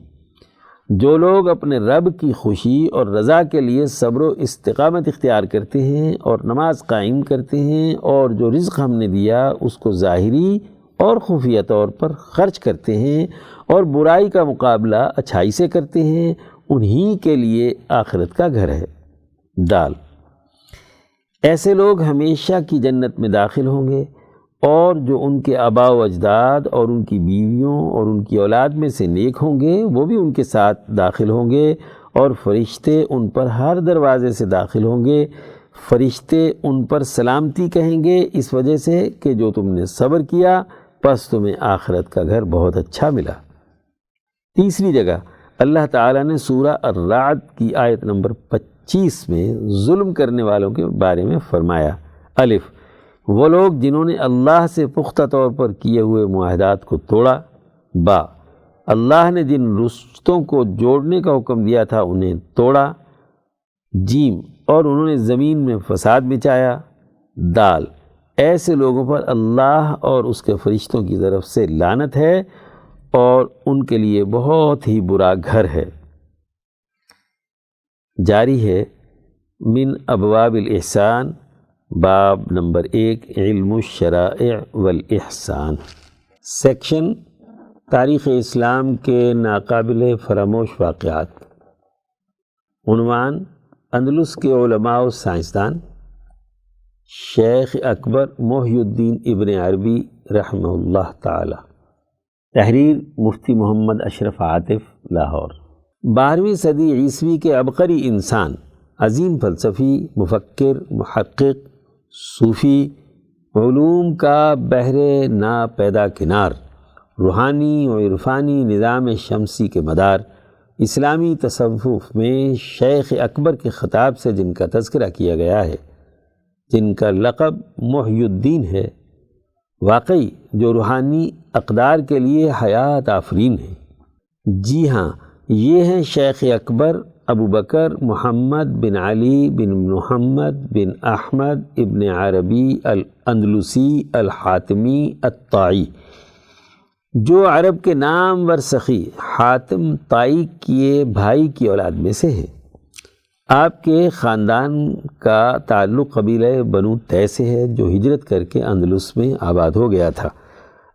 جو لوگ اپنے رب کی خوشی اور رضا کے لیے صبر و استقامت اختیار کرتے ہیں اور نماز قائم کرتے ہیں اور جو رزق ہم نے دیا اس کو ظاہری اور خفیہ طور پر خرچ کرتے ہیں اور برائی کا مقابلہ اچھائی سے کرتے ہیں، انہی کے لیے آخرت کا گھر ہے۔ دال، ایسے لوگ ہمیشہ کی جنت میں داخل ہوں گے اور جو ان کے آباء و اجداد اور ان کی بیویوں اور ان کی اولاد میں سے نیک ہوں گے وہ بھی ان کے ساتھ داخل ہوں گے اور فرشتے ان پر ہر دروازے سے داخل ہوں گے۔ فرشتے ان پر سلامتی کہیں گے اس وجہ سے کہ جو تم نے صبر کیا پس تمہیں آخرت کا گھر بہت اچھا ملا۔ تیسری جگہ اللہ تعالیٰ نے سورہ الرعد کی آیت نمبر 25 میں ظلم کرنے والوں کے بارے میں فرمایا، الف، وہ لوگ جنہوں نے اللہ سے پختہ طور پر کیے ہوئے معاہدات کو توڑا۔ با، اللہ نے جن رشتوں کو جوڑنے کا حکم دیا تھا انہیں توڑا۔ جیم، اور انہوں نے زمین میں فساد مچایا۔ دال، ایسے لوگوں پر اللہ اور اس کے فرشتوں کی طرف سے لعنت ہے اور ان کے لیے بہت ہی برا گھر ہے۔ جاری ہے من ابواب الاحسان، باب نمبر 1، علم الشرائع والاحسان، سیکشن تاریخ اسلام کے ناقابل فراموش واقعات۔ عنوان، اندلس کے علماء و سائنسدان شیخ اکبر محی الدین ابن عربی رحمہ اللہ تعالی۔ تحریر مفتی محمد اشرف عاطف، لاہور۔ 12ویں صدی عیسوی کے عبقری انسان، عظیم فلسفی، مفکر، محقق، صوفی، علوم کا بحر نا پیدا کنار، روحانی و عرفانی نظام شمسی کے مدار، اسلامی تصوف میں شیخ اکبر کے خطاب سے جن کا تذکرہ کیا گیا ہے، جن کا لقب محی الدین ہے، واقعی جو روحانی اقدار کے لیے حیات آفرین ہیں۔ جی ہاں، یہ ہیں شیخ اکبر ابو بکر محمد بن علی بن محمد بن احمد ابن عربی الاندلسی الحاتمی الطائی، جو عرب کے نامور سخی حاتم طائی کے بھائی کی اولاد میں سے ہیں۔ آپ کے خاندان کا تعلق قبیلہ بنو طے سے ہے جو ہجرت کر کے اندلس میں آباد ہو گیا تھا۔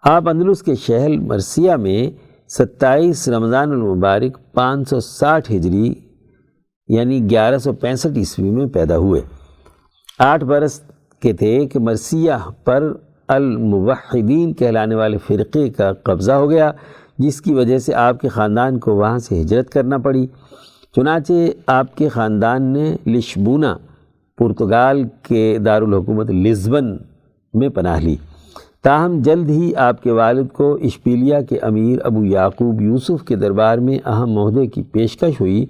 آپ اندلس کے شہر مرثیہ میں 27 رمضان المبارک 560 ہجری یعنی 1165 عیسوی میں پیدا ہوئے۔ 8 برس کے تھے کہ مرثیہ پر الموحدین کہلانے والے فرقے کا قبضہ ہو گیا، جس کی وجہ سے آپ کے خاندان کو وہاں سے ہجرت کرنا پڑی۔ چنانچہ آپ کے خاندان نے لشبونہ، پرتگال کے دارالحکومت لزبن میں پناہ لی۔ تاہم جلد ہی آپ کے والد کو اشبیلیہ کے امیر ابو یعقوب یوسف کے دربار میں اہم عہدے کی پیشکش ہوئی۔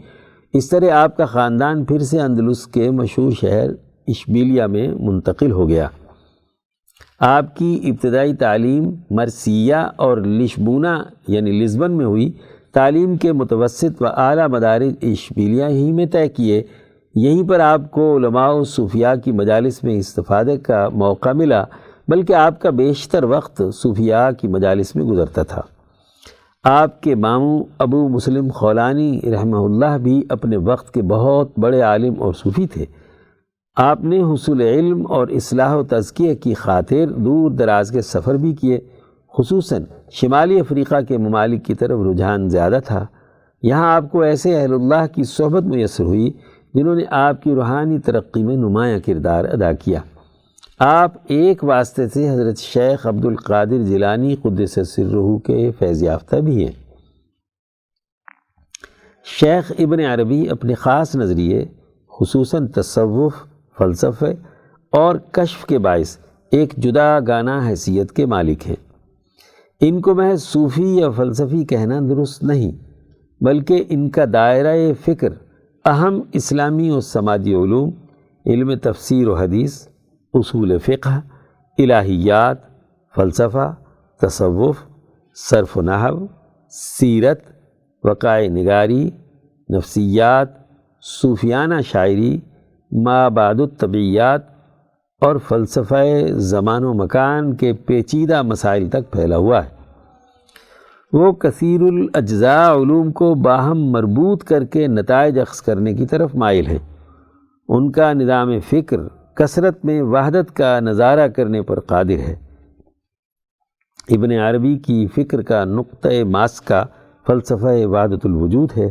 اس طرح آپ کا خاندان پھر سے اندلس کے مشہور شہر اشبیلیہ میں منتقل ہو گیا۔ آپ کی ابتدائی تعلیم مرسیہ اور لشبونہ یعنی لزبن میں ہوئی۔ تعلیم کے متوسط و اعلیٰ مدارج اشبیلیہ ہی میں طے کیے۔ یہیں پر آپ کو علماء و صوفیاء کی مجالس میں استفادے کا موقع ملا، بلکہ آپ کا بیشتر وقت صوفیاء کی مجالس میں گزرتا تھا۔ آپ کے ماموں ابو مسلم خولانی رحمہ اللہ بھی اپنے وقت کے بہت بڑے عالم اور صوفی تھے۔ آپ نے حصول علم اور اصلاح و تزکیہ کی خاطر دور دراز کے سفر بھی کیے، خصوصاً شمالی افریقہ کے ممالک کی طرف رجحان زیادہ تھا۔ یہاں آپ کو ایسے اہل اللہ کی صحبت میسر ہوئی جنہوں نے آپ کی روحانی ترقی میں نمایاں کردار ادا کیا۔ آپ ایک واسطے سے حضرت شیخ عبد القادر جیلانی قدس سرہ کے فیض یافتہ بھی ہیں۔ شیخ ابن عربی اپنے خاص نظریے خصوصاً تصوف، فلسفے اور کشف کے باعث ایک جدا گانہ حیثیت کے مالک ہیں۔ ان کو محض صوفی یا فلسفی کہنا درست نہیں، بلکہ ان کا دائرہ فکر اہم اسلامی و سماجی علوم، علم تفسیر و حدیث، اصول فقہ، الہیات، فلسفہ، تصوف، صرف و نحو، سیرت، وقائع نگاری، نفسیات، صوفیانہ شاعری، ما بعد الطبیعیات اور فلسفہ زمان و مکان کے پیچیدہ مسائل تک پھیلا ہوا ہے۔ وہ کثیر الاجزاء علوم کو باہم مربوط کر کے نتائج اخذ کرنے کی طرف مائل ہیں۔ ان کا نظام فکر کثرت میں وحدت کا نظارہ کرنے پر قادر ہے۔ ابن عربی کی فکر کا نقطۂ ماسکہ فلسفہ وحدت الوجود ہے۔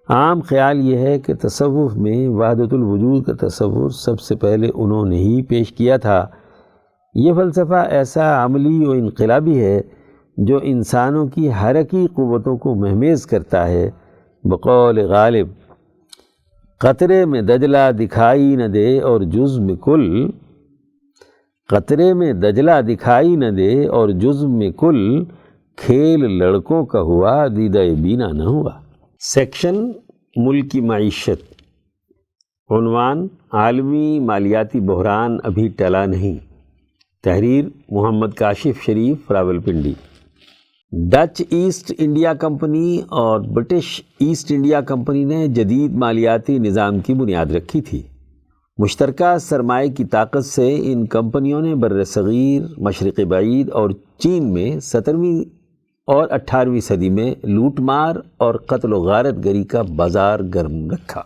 عام خیال یہ ہے کہ تصوف میں وحدت الوجود کا تصور سب سے پہلے انہوں نے ہی پیش کیا تھا۔ یہ فلسفہ ایسا عملی و انقلابی ہے جو انسانوں کی حرکی قوتوں کو مہمیز کرتا ہے۔ بقول غالب، قطرے میں دجلہ دکھائی نہ دے اور جزو میں کل، قطرے میں دجلہ دکھائی نہ دے اور جزو میں کل، کھیل لڑکوں کا ہوا دیدہ بینا نہ ہوا۔ سیکشن ملکی معیشت، عنوان عالمی مالیاتی بحران ابھی ٹلا نہیں، تحریر Muhammad Kashif Sharif, Rawalpindi. Dutch East India Company اور برٹش ایسٹ انڈیا کمپنی نے جدید مالیاتی نظام کی بنیاد رکھی تھی۔ مشترکہ سرمایہ کی طاقت سے ان کمپنیوں نے بر صغیر، مشرق بعید اور چین میں 17ویں اور 18ویں صدی میں لوٹ مار اور قتل و غارت گری کا بازار گرم رکھا۔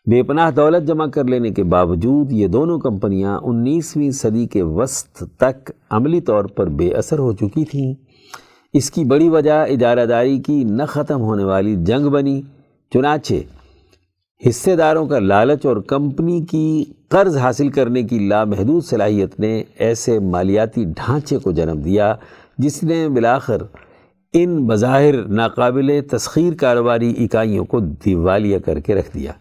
بے پناہ دولت جمع کر لینے کے باوجود یہ دونوں کمپنیاں 19ویں صدی کے وسط تک عملی طور پر بے اثر ہو چکی تھیں۔ اس کی بڑی وجہ اجارہ داری کی نہ ختم ہونے والی جنگ بنی۔ چنانچہ حصے داروں کا لالچ اور کمپنی کی قرض حاصل کرنے کی لامحدود صلاحیت نے ایسے مالیاتی ڈھانچے کو جنم دیا جس نے بالآخر ان بظاہر ناقابل تسخیر کاروباری اکائیوں کو دیوالیہ کر کے رکھ دیا۔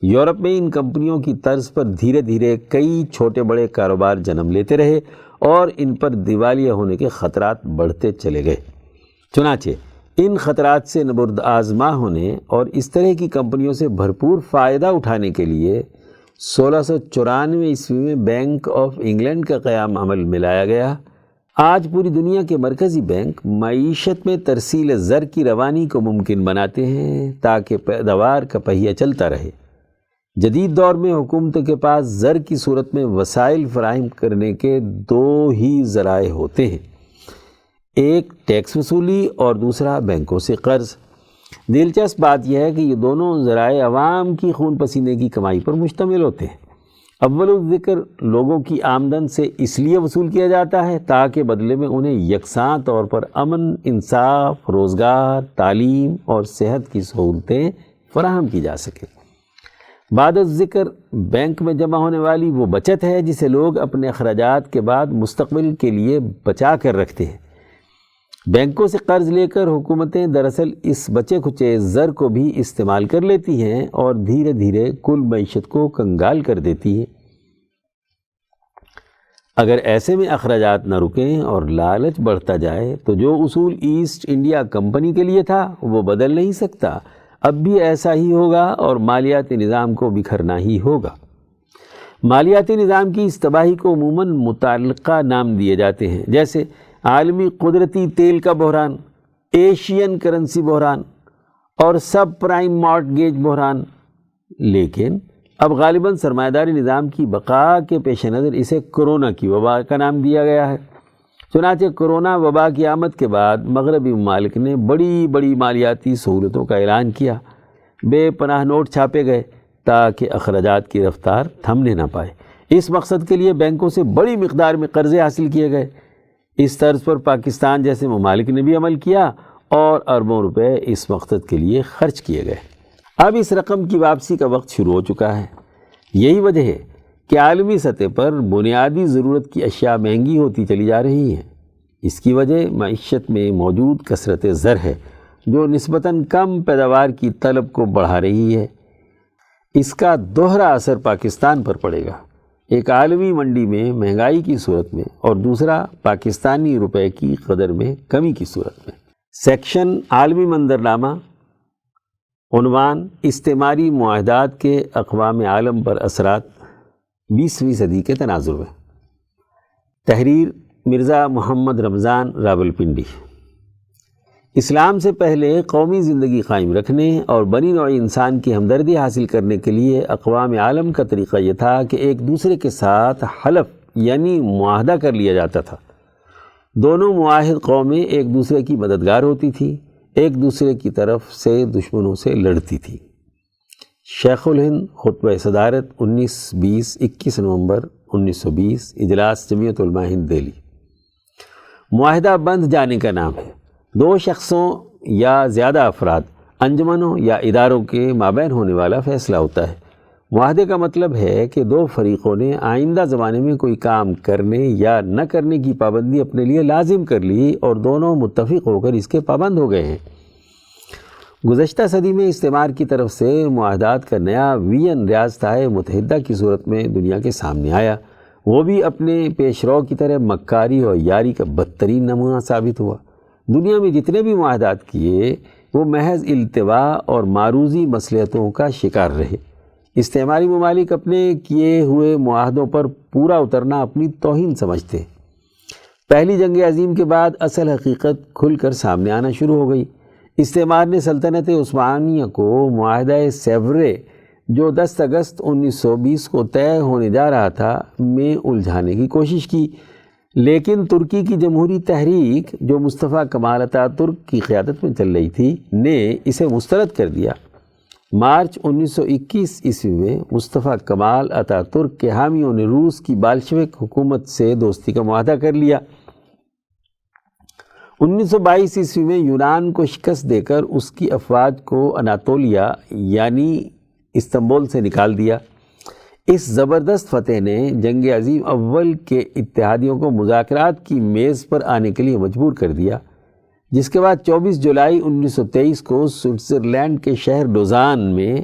یورپ میں ان کمپنیوں کی طرز پر دھیرے دھیرے کئی چھوٹے بڑے کاروبار جنم لیتے رہے اور ان پر دیوالیہ ہونے کے خطرات بڑھتے چلے گئے۔ چنانچہ ان خطرات سے نبرد آزما ہونے اور اس طرح کی کمپنیوں سے بھرپور فائدہ اٹھانے کے لیے 1694 عیسوی میں بینک آف انگلینڈ کا قیام عمل میں لایا گیا۔ آج پوری دنیا کے مرکزی بینک معیشت میں ترسیل زر کی روانی کو ممکن بناتے ہیں تاکہ پیداوار کا پہیہ چلتا رہے۔ جدید دور میں حکومتوں کے پاس زر کی صورت میں وسائل فراہم کرنے کے دو ہی ذرائع ہوتے ہیں، ایک ٹیکس وصولی اور دوسرا بینکوں سے قرض۔ دلچسپ بات یہ ہے کہ یہ دونوں ذرائع عوام کی خون پسینے کی کمائی پر مشتمل ہوتے ہیں۔ اول الذکر لوگوں کی آمدن سے اس لیے وصول کیا جاتا ہے تاکہ بدلے میں انہیں یکساں طور پر امن، انصاف، روزگار، تعلیم اور صحت کی سہولتیں فراہم کی جا سکیں۔ بعد الذکر بینک میں جمع ہونے والی وہ بچت ہے جسے لوگ اپنے اخراجات کے بعد مستقبل کے لیے بچا کر رکھتے ہیں۔ بینکوں سے قرض لے کر حکومتیں دراصل اس بچے کھچے زر کو بھی استعمال کر لیتی ہیں اور دھیرے دھیرے کل معیشت کو کنگال کر دیتی ہیں۔ اگر ایسے میں اخراجات نہ رکیں اور لالچ بڑھتا جائے تو جو اصول ایسٹ انڈیا کمپنی کے لیے تھا وہ بدل نہیں سکتا۔ اب بھی ایسا ہی ہوگا اور مالیاتی نظام کو بکھرنا ہی ہوگا۔ مالیاتی نظام کی اس تباہی کو عموماً متعلقہ نام دیے جاتے ہیں، جیسے عالمی قدرتی تیل کا بحران، ایشین کرنسی بحران اور سب پرائم مارٹگیج بحران، لیکن اب غالباً سرمایہ داری نظام کی بقا کے پیش نظر اسے کرونا کی وبا کا نام دیا گیا ہے۔ چنانچہ کرونا وبا کی آمد کے بعد مغربی ممالک نے بڑی بڑی مالیاتی سہولتوں کا اعلان کیا، بے پناہ نوٹ چھاپے گئے تاکہ اخراجات کی رفتار تھمنے نہ پائے۔ اس مقصد کے لیے بینکوں سے بڑی مقدار میں قرضے حاصل کیے گئے۔ اس طرز پر پاکستان جیسے ممالک نے بھی عمل کیا اور اربوں روپے اس مقصد کے لیے خرچ کیے گئے۔ اب اس رقم کی واپسی کا وقت شروع ہو چکا ہے۔ یہی وجہ ہے کہ عالمی سطح پر بنیادی ضرورت کی اشیاء مہنگی ہوتی چلی جا رہی ہیں۔ اس کی وجہ معیشت میں موجود کثرت زر ہے جو نسبتاً کم پیداوار کی طلب کو بڑھا رہی ہے۔ اس کا دوہرا اثر پاکستان پر پڑے گا، ایک عالمی منڈی میں مہنگائی کی صورت میں اور دوسرا پاکستانی روپے کی قدر میں کمی کی صورت میں۔ سیکشن عالمی منظرنامہ، عنوان استعماری معاہدات کے اقوام عالم پر اثرات 20ویں صدی کے تناظر میں، تحریر مرزا محمد رمضان راولپنڈی۔ اسلام سے پہلے قومی زندگی قائم رکھنے اور بنی نوع انسان کی ہمدردی حاصل کرنے کے لیے اقوام عالم کا طریقہ یہ تھا کہ ایک دوسرے کے ساتھ حلف یعنی معاہدہ کر لیا جاتا تھا۔ دونوں معاہد قومیں ایک دوسرے کی مددگار ہوتی تھیں، ایک دوسرے کی طرف سے دشمنوں سے لڑتی تھی۔ شیخ الہند خطبہ صدارت 21 نومبر 1920، اجلاس جمعیت علماء ہند دہلی۔ معاہدہ بند جانے کا نام ہے۔ دو شخصوں یا زیادہ افراد، انجمنوں یا اداروں کے مابین ہونے والا فیصلہ ہوتا ہے۔ معاہدے کا مطلب ہے کہ دو فریقوں نے آئندہ زمانے میں کوئی کام کرنے یا نہ کرنے کی پابندی اپنے لیے لازم کر لی اور دونوں متفق ہو کر اس کے پابند ہو گئے ہیں۔ گزشتہ صدی میں استعمار کی طرف سے معاہدات کا نیا ویژن ریاستہائے متحدہ کی صورت میں دنیا کے سامنے آیا۔ وہ بھی اپنے پیش رو کی طرح مکاری اور یاری کا بدترین نمونہ ثابت ہوا۔ دنیا میں جتنے بھی معاہدات کیے وہ محض التوا اور معروضی مصلحتوں کا شکار رہے۔ استعماری ممالک اپنے کیے ہوئے معاہدوں پر پورا اترنا اپنی توہین سمجھتے۔ پہلی جنگ عظیم کے بعد اصل حقیقت کھل کر سامنے آنا شروع ہو گئی۔ استعمار نے سلطنت عثمانیہ کو معاہدہ سیورے جو 10 اگست 1920 کو طے ہونے جا رہا تھا میں الجھانے کی کوشش کی، لیکن ترکی کی جمہوری تحریک جو مصطفیٰ کمال اتا ترک کی قیادت میں چل رہی تھی نے اسے مسترد کر دیا۔ مارچ 1921 عیسوی میں مصطفیٰ کمال اتا ترک کے حامیوں نے روس کی بالشوک حکومت سے دوستی کا معاہدہ کر لیا۔ 1922 عیسوی میں یونان کو شکست دے کر اس کی افواج کو اناطولیہ یعنی استنبول سے نکال دیا۔ اس زبردست فتح نے جنگ عظیم اول کے اتحادیوں کو مذاکرات کی میز پر آنے کے لیے مجبور کر دیا، جس کے بعد 24 جولائی 1923 کو سوئٹزرلینڈ کے شہر لوزان میں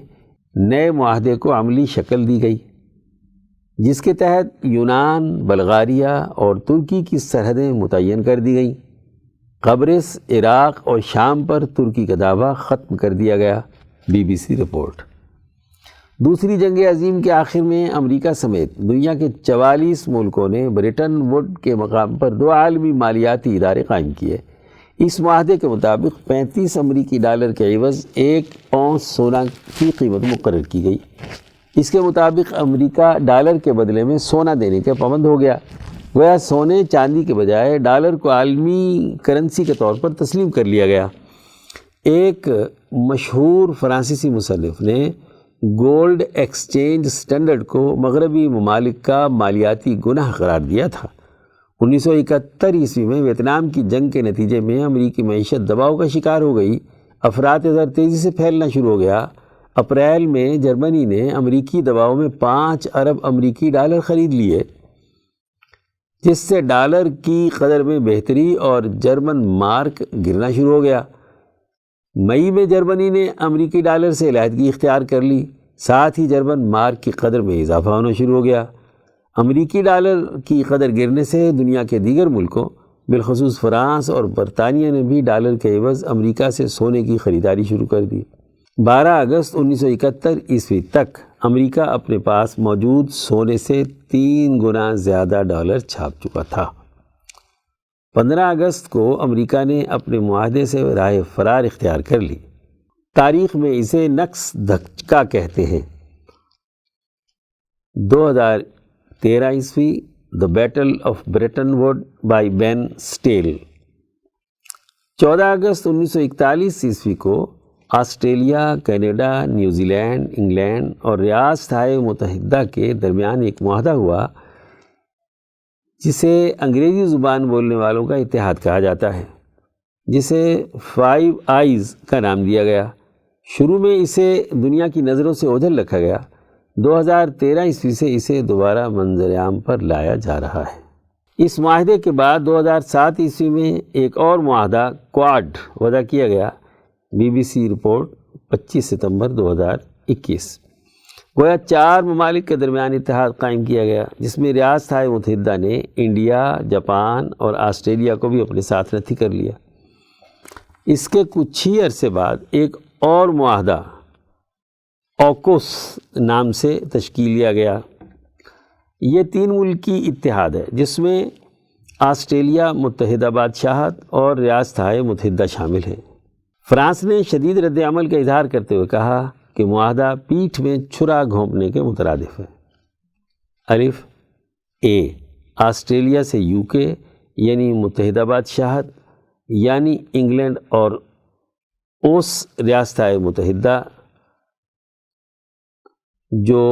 نئے معاہدے کو عملی شکل دی گئی، جس کے تحت یونان، بلغاریہ اور ترکی کی سرحدیں متعین کر دی گئیں۔ قبرص، عراق اور شام پر ترکی کا دعویٰ ختم کر دیا گیا۔ BBC report. دوسری جنگ عظیم کے آخر میں امریکہ سمیت دنیا کے 44 ملکوں نے برٹن ووڈ کے مقام پر 2 عالمی مالیاتی ادارے قائم کیے۔ اس معاہدے کے مطابق 35 امریکی ڈالر کے عوض 1 اونس سونا کی قیمت مقرر کی گئی۔ اس کے مطابق امریکہ ڈالر کے بدلے میں سونا دینے کے پابند ہو گیا، گویا سونے چاندی کے بجائے ڈالر کو عالمی کرنسی کے طور پر تسلیم کر لیا گیا۔ ایک مشہور فرانسیسی مصنف نے گولڈ ایکسچینج سٹینڈرڈ کو مغربی ممالک کا مالیاتی گناہ قرار دیا تھا۔ 1971 عیسوی میں ویتنام کی جنگ کے نتیجے میں امریکی معیشت دباؤ کا شکار ہو گئی، افراط زر تیزی سے پھیلنا شروع ہو گیا۔ اپریل میں جرمنی نے امریکی دباؤ میں 5 ارب امریکی ڈالر خرید لیے، جس سے ڈالر کی قدر میں بہتری اور جرمن مارک گرنا شروع ہو گیا۔ مئی میں جرمنی نے امریکی ڈالر سے علیحدگی اختیار کر لی، ساتھ ہی جرمن مارک کی قدر میں اضافہ ہونا شروع ہو گیا۔ امریکی ڈالر کی قدر گرنے سے دنیا کے دیگر ملکوں بالخصوص فرانس اور برطانیہ نے بھی ڈالر کے عوض امریکہ سے سونے کی خریداری شروع کر دی۔ 12 اگست 1971 عیسوی تک امریکہ اپنے پاس موجود سونے سے 3 گنا زیادہ ڈالر چھاپ چکا تھا۔ 15 اگست کو امریکہ نے اپنے معاہدے سے راہ فرار اختیار کر لی۔ تاریخ میں اسے نکس دھچکا کہتے ہیں۔ 2013 عیسوی The Battle of Bretton Woods by Ben Steele۔ 14 اگست 1941 عیسوی کو Australia, Canada, New Zealand, England اور ریاستہائے متحدہ کے درمیان ایک معاہدہ ہوا جسے انگریزی زبان بولنے والوں کا اتحاد کہا جاتا ہے، جسے 5 آئیز کا نام دیا گیا۔ شروع میں اسے دنیا کی نظروں سے اوجھل رکھا گیا۔ 2013 عیسوی سے اسے دوبارہ منظر عام پر لایا جا رہا ہے۔ اس معاہدے کے بعد 2007 عیسوی میں ایک اور معاہدہ کوآڈ وضع کیا گیا۔ BBC رپورٹ 25 ستمبر 2021۔ گویا 4 ممالک کے درمیان اتحاد قائم کیا گیا، جس میں ریاستہائے متحدہ نے انڈیا، جاپان اور آسٹریلیا کو بھی اپنے ساتھ رتی کر لیا۔ اس کے کچھ ہی عرصے بعد ایک اور معاہدہ اوکوس نام سے تشکیل لیا گیا۔ یہ 3 ملکی اتحاد ہے، جس میں آسٹریلیا، متحدہ بادشاہت اور ریاستہائے متحدہ شامل ہیں۔ فرانس نے شدید رد عمل کا اظہار کرتے ہوئے کہا کہ معاہدہ پیٹھ میں چھرا گھونپنے کے مترادف ہے۔ الف اے، آسٹریلیا سے UK یعنی متحدہ بادشاہت یعنی انگلینڈ اور اوس ریاستہائے متحدہ جو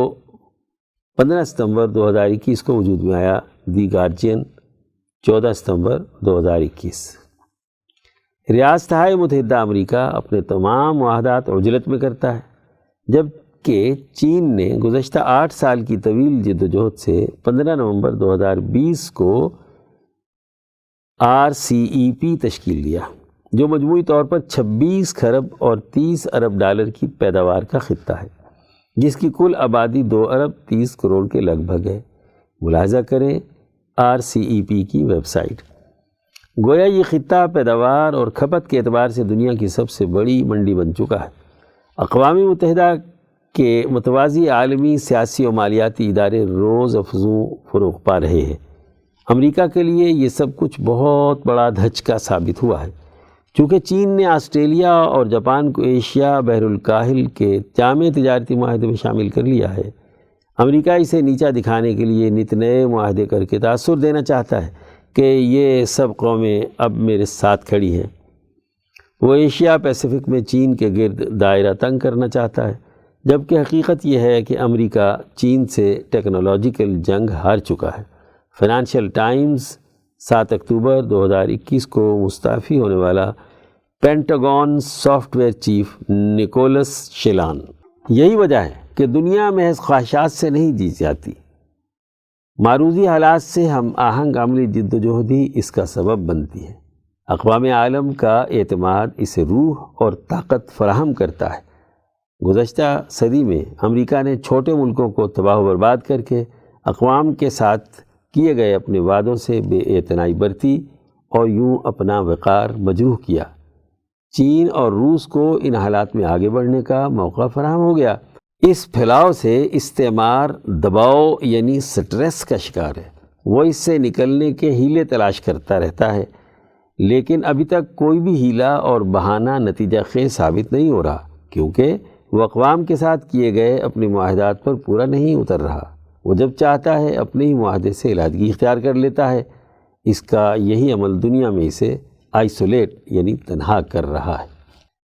15 ستمبر 2021 کو وجود میں آیا۔ دی گارجین 14 ستمبر 2021۔ ریاستہائے متحدہ امریکہ اپنے تمام معاہدات عجلت میں کرتا ہے، جبکہ چین نے گزشتہ 8 سال کی طویل جدوجہد سے 15 نومبر 2020 کو RCEP تشکیل دیا، جو مجموعی طور پر 26 کھرب اور 30 ارب ڈالر کی پیداوار کا خطہ ہے، جس کی کل آبادی 2 ارب 30 کروڑ کے لگ بھگ ہے۔ ملاحظہ کریں RCEP کی ویب سائٹ۔ گویا یہ خطہ پیداوار اور کھپت کے اعتبار سے دنیا کی سب سے بڑی منڈی بن چکا ہے۔ اقوام متحدہ کے متوازی عالمی سیاسی و مالیاتی ادارے روز افزوں فروغ پا رہے ہیں۔ امریکہ کے لیے یہ سب کچھ بہت بڑا دھچکا ثابت ہوا ہے، چونکہ چین نے آسٹریلیا اور جاپان کو ایشیا بحر الکاہل کے جامع تجارتی معاہدے میں شامل کر لیا ہے۔ امریکہ اسے نیچا دکھانے کے لیے نت نئے معاہدے کر کے تاثر دینا چاہتا ہے کہ یہ سب قومیں اب میرے ساتھ کھڑی ہیں۔ وہ ایشیا پیسیفک میں چین کے گرد دائرہ تنگ کرنا چاہتا ہے، جبکہ حقیقت یہ ہے کہ امریکہ چین سے ٹیکنالوجیکل جنگ ہار چکا ہے۔ فائنانشل ٹائمز 7 اکتوبر 2021 کو مستعفی ہونے والا Pentagon software chief Nicolas Chaillan. یہی وجہ ہے کہ دنیا محض خواہشات سے نہیں جی جاتی، معروضی حالات سے ہم آہنگ عملی جدوجہد ہی اس کا سبب بنتی ہے۔ اقوام عالم کا اعتماد اسے روح اور طاقت فراہم کرتا ہے۔ گزشتہ صدی میں امریکہ نے چھوٹے ملکوں کو تباہ و برباد کر کے اقوام کے ساتھ کیے گئے اپنے وعدوں سے بے اعتنائی برتی اور یوں اپنا وقار مجروح کیا۔ چین اور روس کو ان حالات میں آگے بڑھنے کا موقع فراہم ہو گیا۔ اس پھیلاؤ سے استعمار دباؤ یعنی سٹریس کا شکار ہے۔ وہ اس سے نکلنے کے ہیلے تلاش کرتا رہتا ہے، لیکن ابھی تک کوئی بھی ہیلا اور بہانہ نتیجہ خیز ثابت نہیں ہو رہا، کیونکہ وہ اقوام کے ساتھ کیے گئے اپنے معاہدات پر پورا نہیں اتر رہا۔ وہ جب چاہتا ہے اپنے ہی معاہدے سے علیحدگی اختیار کر لیتا ہے۔ اس کا یہی عمل دنیا میں اسے آئسولیٹ یعنی تنہا کر رہا ہے۔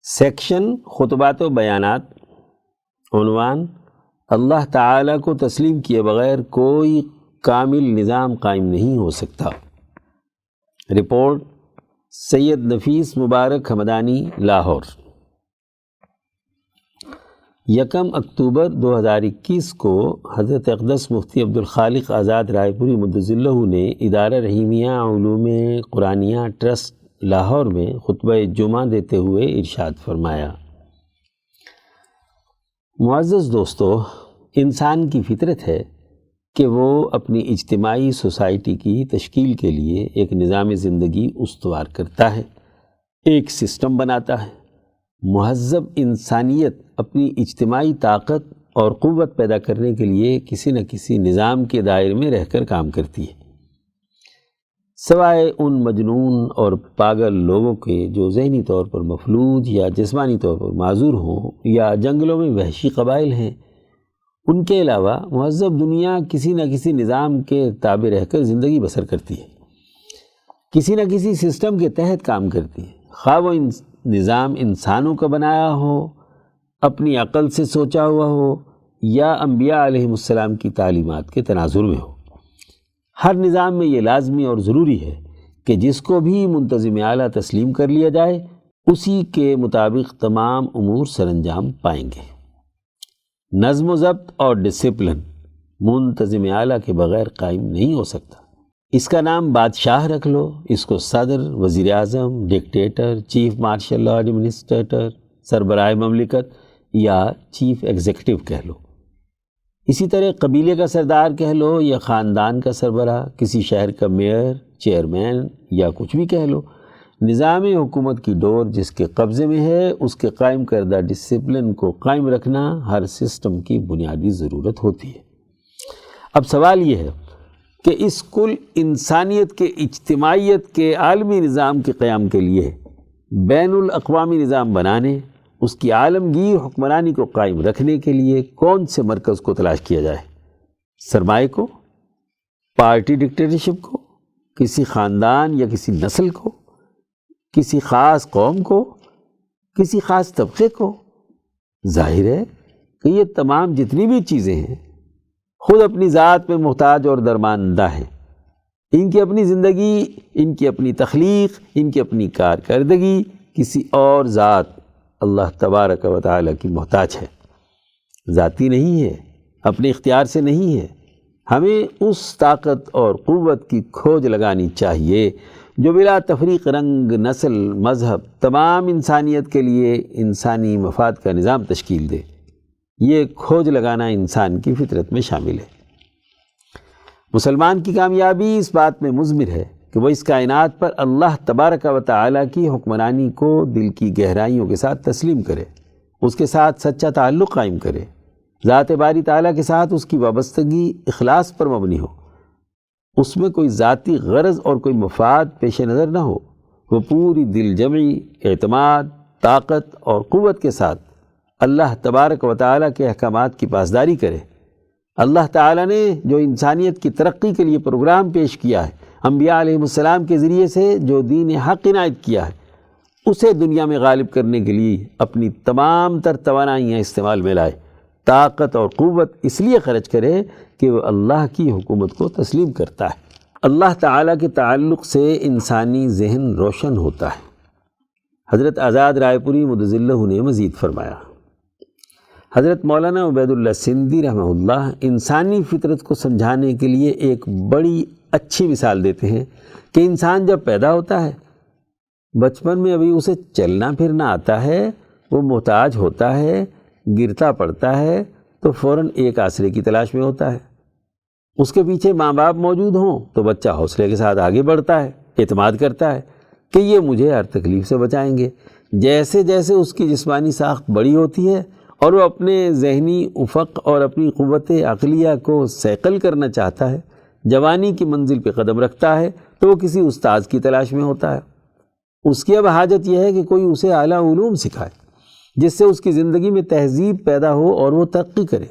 سیکشن خطبات و بیانات۔ عنوان: اللہ تعالیٰ کو تسلیم کیے بغیر کوئی کامل نظام قائم نہیں ہو سکتا۔ رپورٹ: سید نفیس مبارک ہمدانی، لاہور۔ 1 اکتوبر 2021 کو حضرت اقدس مفتی عبدالخالق آزاد رائے پوری مدظ اللہ نے ادارہ رحیمیہ علوم قرآنیہ ٹرسٹ لاہور میں خطبہ جمعہ دیتے ہوئے ارشاد فرمایا: معزز دوستو، انسان کی فطرت ہے کہ وہ اپنی اجتماعی سوسائٹی کی تشکیل کے لیے ایک نظام زندگی استوار کرتا ہے، ایک سسٹم بناتا ہے مہذب انسانیت اپنی اجتماعی طاقت اور قوت پیدا کرنے کے لیے کسی نہ کسی نظام کے دائرے میں رہ کر کام کرتی ہے، سوائے ان مجنون اور پاگل لوگوں کے جو ذہنی طور پر مفلوج یا جسمانی طور پر معذور ہوں یا جنگلوں میں وحشی قبائل ہیں۔ ان کے علاوہ مہذب دنیا کسی نہ کسی نظام کے تابع رہ کر زندگی بسر کرتی ہے، کسی نہ کسی سسٹم کے تحت کام کرتی ہے، خواہ وہ نظام انسانوں کا بنایا ہو، اپنی عقل سے سوچا ہوا ہو، یا انبیاء علیہ السلام کی تعلیمات کے تناظر میں ہو۔ ہر نظام میں یہ لازمی اور ضروری ہے کہ جس کو بھی منتظم اعلیٰ تسلیم کر لیا جائے اسی کے مطابق تمام امور سر انجام پائیں گے۔ نظم و ضبط اور ڈسپلن منتظم اعلیٰ کے بغیر قائم نہیں ہو سکتا۔ اس کا نام بادشاہ رکھ لو، اس کو صدر، وزیر اعظم، dictator, chief martial law administrator, سربراہ مملکت یا چیف ایگزیکٹو کہہ لو۔ اسی طرح قبیلے کا سردار کہہ لو یا خاندان کا سربراہ، کسی شہر کا میئر، چیئرمین یا کچھ بھی کہہ لو، نظام حکومت کی ڈور جس کے قبضے میں ہے اس کے قائم کردہ ڈسپلن کو قائم رکھنا ہر سسٹم کی بنیادی ضرورت ہوتی ہے۔ اب سوال یہ ہے کہ اس کل انسانیت کے اجتماعیت کے عالمی نظام کے قیام کے لیے بین الاقوامی نظام بنانے، اس کی عالمگیر حکمرانی کو قائم رکھنے کے لیے کون سے مرکز کو تلاش کیا جائے؟ سرمایہ کو، پارٹی ڈکٹیٹرشپ کو، کسی خاندان یا کسی نسل کو، کسی خاص قوم کو، کسی خاص طبقے کو؟ ظاہر ہے کہ یہ تمام جتنی بھی چیزیں ہیں خود اپنی ذات میں محتاج اور درماندہ ہیں، ان کی اپنی زندگی، ان کی اپنی تخلیق، ان کی اپنی کارکردگی کسی اور ذات اللہ تبارک و تعالیٰ کی محتاج ہے، ذاتی نہیں ہے، اپنے اختیار سے نہیں ہے۔ ہمیں اس طاقت اور قوت کی کھوج لگانی چاہیے جو بلا تفریق رنگ، نسل، مذہب تمام انسانیت کے لیے انسانی مفاد کا نظام تشکیل دے۔ یہ کھوج لگانا انسان کی فطرت میں شامل ہے۔ مسلمان کی کامیابی اس بات میں مضمر ہے کہ وہ اس کائنات پر اللہ تبارک و تعالیٰ کی حکمرانی کو دل کی گہرائیوں کے ساتھ تسلیم کرے، اس کے ساتھ سچا تعلق قائم کرے، ذات باری تعالیٰ کے ساتھ اس کی وابستگی اخلاص پر مبنی ہو، اس میں کوئی ذاتی غرض اور کوئی مفاد پیش نظر نہ ہو، وہ پوری دل جمعی، اعتماد، طاقت اور قوت کے ساتھ اللہ تبارک و تعالیٰ کے احکامات کی پاسداری کرے۔ اللہ تعالیٰ نے جو انسانیت کی ترقی کے لیے پروگرام پیش کیا ہے، انبیاء علیہ السلام کے ذریعے سے جو دین حق عنایت کیا ہے، اسے دنیا میں غالب کرنے کے لیے اپنی تمام تر توانائیاں استعمال میں لائے، طاقت اور قوت اس لیے خرچ کرے کہ وہ اللہ کی حکومت کو تسلیم کرتا ہے۔ اللہ تعالیٰ کے تعلق سے انسانی ذہن روشن ہوتا ہے۔ حضرت آزاد رائے پوری مدظ اللہ نے مزید فرمایا، حضرت مولانا عبید اللہ سندھی رحمہ اللہ انسانی فطرت کو سمجھانے کے لیے ایک بڑی اچھی مثال دیتے ہیں کہ انسان جب پیدا ہوتا ہے، بچپن میں ابھی اسے چلنا پھرنا آتا ہے، وہ محتاج ہوتا ہے، گرتا پڑتا ہے تو فوراً ایک آسرے کی تلاش میں ہوتا ہے۔ اس کے پیچھے ماں باپ موجود ہوں تو بچہ حوصلے کے ساتھ آگے بڑھتا ہے، اعتماد کرتا ہے کہ یہ مجھے ہر تکلیف سے بچائیں گے۔ جیسے جیسے اس کی جسمانی ساخت بڑی ہوتی ہے اور وہ اپنے ذہنی افق اور اپنی قوت عقلیہ کو صیقل کرنا چاہتا ہے، جوانی کی منزل پہ قدم رکھتا ہے تو وہ کسی استاذ کی تلاش میں ہوتا ہے۔ اس کی اب حاجت یہ ہے کہ کوئی اسے اعلیٰ علوم سکھائے جس سے اس کی زندگی میں تہذیب پیدا ہو اور وہ ترقی کرے۔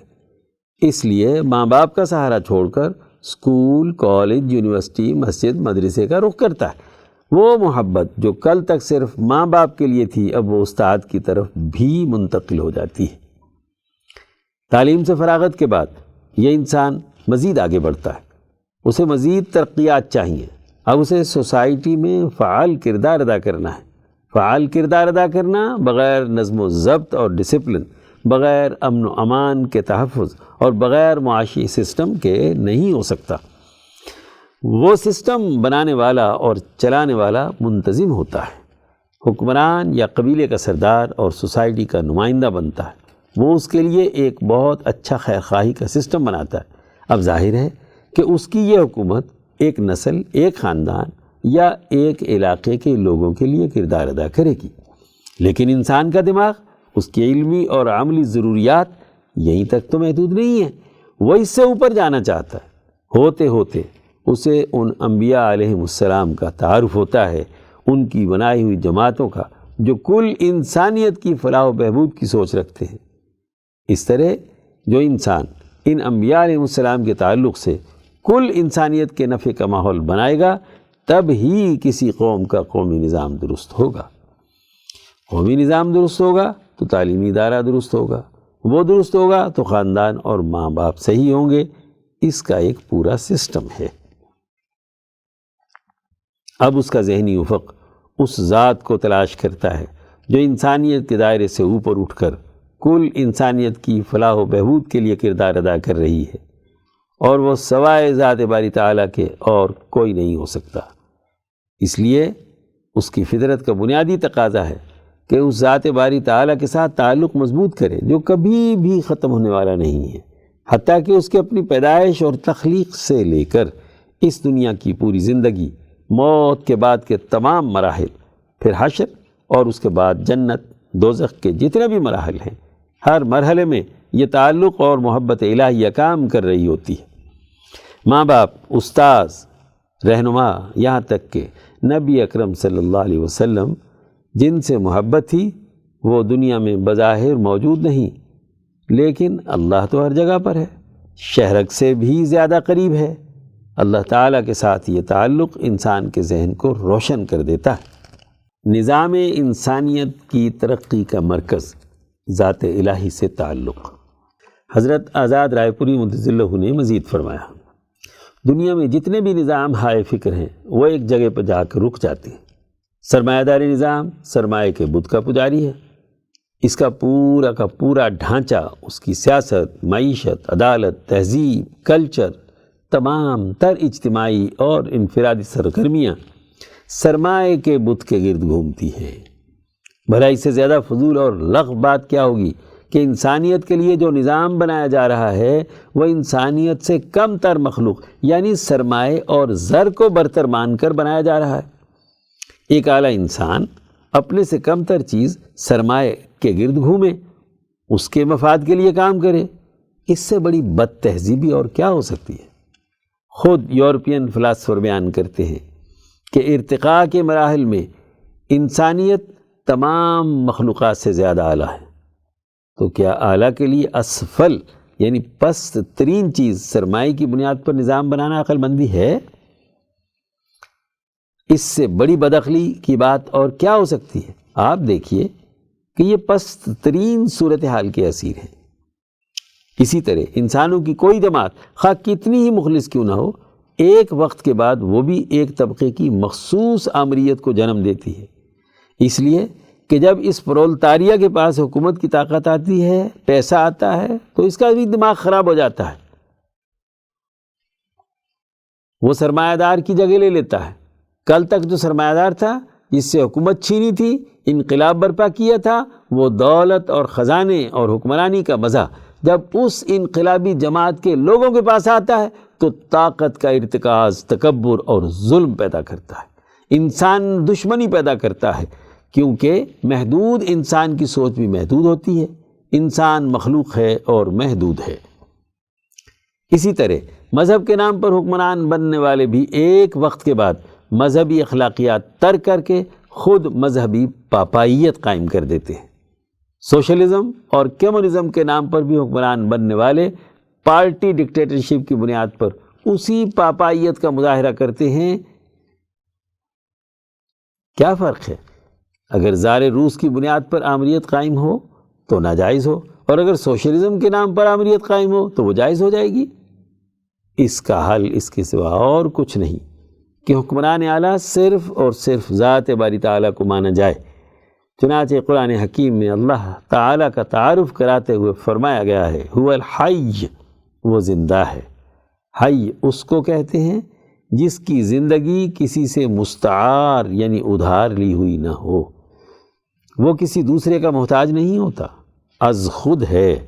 اس لیے ماں باپ کا سہارا چھوڑ کر اسکول، کالج، یونیورسٹی، مسجد، مدرسے کا رخ کرتا ہے۔ وہ محبت جو کل تک صرف ماں باپ کے لیے تھی اب وہ استاد کی طرف بھی منتقل ہو جاتی ہے۔ تعلیم سے فراغت کے بعد یہ انسان مزید آگے بڑھتا ہے، اسے مزید ترقیات چاہیے۔ اب اسے سوسائٹی میں فعال کردار ادا کرنا ہے۔ فعال کردار ادا کرنا بغیر نظم و ضبط اور ڈسپلن، بغیر امن و امان کے تحفظ اور بغیر معاشی سسٹم کے نہیں ہو سکتا۔ وہ سسٹم بنانے والا اور چلانے والا منتظم ہوتا ہے۔ حکمران یا قبیلے کا سردار اور سوسائٹی کا نمائندہ بنتا ہے، وہ اس کے لیے ایک بہت اچھا خیر خواہی کا سسٹم بناتا ہے۔ اب ظاہر ہے کہ اس کی یہ حکومت ایک نسل، ایک خاندان یا ایک علاقے کے لوگوں کے لیے کردار ادا کرے گی۔ لیکن انسان کا دماغ، اس کی علمی اور عملی ضروریات یہیں تک تو محدود نہیں ہے، وہ اس سے اوپر جانا چاہتا ہے۔ ہوتے ہوتے اسے ان انبیاء علیہم السلام کا تعارف ہوتا ہے، ان کی بنائی ہوئی جماعتوں کا جو کل انسانیت کی فلاح و بہبود کی سوچ رکھتے ہیں۔ اس طرح جو انسان ان انبیاء علیہ السلام کے تعلق سے کل انسانیت کے نفع کا ماحول بنائے گا، تب ہی کسی قوم کا قومی نظام درست ہوگا۔ قومی نظام درست ہوگا تو تعلیمی ادارہ درست ہوگا، وہ درست ہوگا تو خاندان اور ماں باپ صحیح ہوں گے۔ اس کا ایک پورا سسٹم ہے۔ اب اس کا ذہنی افق اس ذات کو تلاش کرتا ہے جو انسانیت کے دائرے سے اوپر اٹھ کر کل انسانیت کی فلاح و بہبود کے لیے کردار ادا کر رہی ہے، اور وہ سوائے ذات باری تعالیٰ کے اور کوئی نہیں ہو سکتا۔ اس لیے اس کی فطرت کا بنیادی تقاضا ہے کہ اس ذات باری تعالیٰ کے ساتھ تعلق مضبوط کرے جو کبھی بھی ختم ہونے والا نہیں ہے، حتیٰ کہ اس کے اپنی پیدائش اور تخلیق سے لے کر اس دنیا کی پوری زندگی، موت کے بعد کے تمام مراحل، پھر حشر اور اس کے بعد جنت دوزخ کے جتنے بھی مراحل ہیں، ہر مرحلے میں یہ تعلق اور محبت الہیہ کام کر رہی ہوتی ہے۔ ماں باپ، استاذ، رہنما، یہاں تک کہ نبی اکرم صلی اللہ علیہ وسلم جن سے محبت تھی وہ دنیا میں بظاہر موجود نہیں، لیکن اللہ تو ہر جگہ پر ہے، شہرک سے بھی زیادہ قریب ہے۔ اللہ تعالیٰ کے ساتھ یہ تعلق انسان کے ذہن کو روشن کر دیتا ہے۔ نظام انسانیت کی ترقی کا مرکز ذات الہی سے تعلق۔ حضرت آزاد رائے پوری مدظ اللہ نے مزید فرمایا، دنیا میں جتنے بھی نظام ہائے فکر ہیں وہ ایک جگہ پر جا کر رک جاتے ہیں۔ سرمایہ داری نظام سرمایہ کے بت کا پجاری ہے، اس کا پورا ڈھانچہ، اس کی سیاست، معیشت، عدالت، تہذیب، کلچر، تمام تر اجتماعی اور انفرادی سرگرمیاں سرمایہ کے بت کے گرد گھومتی ہیں۔ بھلا اس سے زیادہ فضول اور لغو بات کیا ہوگی کہ انسانیت کے لیے جو نظام بنایا جا رہا ہے وہ انسانیت سے کم تر مخلوق یعنی سرمایہ اور زر کو برتر مان کر بنایا جا رہا ہے۔ ایک اعلیٰ انسان اپنے سے کم تر چیز سرمایہ کے گرد گھومے، اس کے مفاد کے لیے کام کرے، اس سے بڑی بد تہذیبی اور کیا ہو سکتی ہے؟ خود یورپین فلاسفر بیان کرتے ہیں کہ ارتقاء کے مراحل میں انسانیت تمام مخلوقات سے زیادہ اعلیٰ ہے، تو کیا اعلیٰ کے لیے اسفل یعنی پست ترین چیز سرمایہ کی بنیاد پر نظام بنانا عقل مندی ہے؟ اس سے بڑی بدعقلی کی بات اور کیا ہو سکتی ہے؟ آپ دیکھیے کہ یہ پست ترین صورتحال کے اسیر ہیں۔ اسی طرح انسانوں کی کوئی جماعت خواہ کتنی ہی مخلص کیوں نہ ہو، ایک وقت کے بعد وہ بھی ایک طبقے کی مخصوص آمریت کو جنم دیتی ہے، اس لیے کہ جب اس پرولتاریہ کے پاس حکومت کی طاقت آتی ہے، پیسہ آتا ہے، تو اس کا بھی دماغ خراب ہو جاتا ہے، وہ سرمایہ دار کی جگہ لے لیتا ہے۔ کل تک جو سرمایہ دار تھا، جس سے حکومت چھینی تھی، انقلاب برپا کیا تھا، وہ دولت اور خزانے اور حکمرانی کا مزہ جب اس انقلابی جماعت کے لوگوں کے پاس آتا ہے تو طاقت کا ارتکاز، تکبر اور ظلم پیدا کرتا ہے، انسان دشمنی پیدا کرتا ہے، کیونکہ محدود انسان کی سوچ بھی محدود ہوتی ہے، انسان مخلوق ہے اور محدود ہے۔ اسی طرح مذہب کے نام پر حکمران بننے والے بھی ایک وقت کے بعد مذہبی اخلاقیات ترک کر کے خود مذہبی پاپائیت قائم کر دیتے ہیں۔ سوشلزم اور کمیونزم کے نام پر بھی حکمران بننے والے پارٹی ڈکٹیٹرشپ کی بنیاد پر اسی پاپائیت کا مظاہرہ کرتے ہیں۔ کیا فرق ہے؟ اگر زار روس کی بنیاد پر آمریت قائم ہو تو ناجائز ہو، اور اگر سوشلزم کے نام پر آمریت قائم ہو تو وہ جائز ہو جائے گی۔ اس کا حل اس کے سوا اور کچھ نہیں کہ حکمران اعلیٰ صرف اور صرف ذات باری تعالیٰ کو مانا جائے۔ چنانچہ قرآن حکیم میں اللہ تعالیٰ کا تعارف کراتے ہوئے فرمایا گیا ہے، هو الحی، وہ زندہ ہے۔ حی اس کو کہتے ہیں جس کی زندگی کسی سے مستعار یعنی ادھار لی ہوئی نہ ہو، وہ کسی دوسرے کا محتاج نہیں ہوتا، از خود ہے،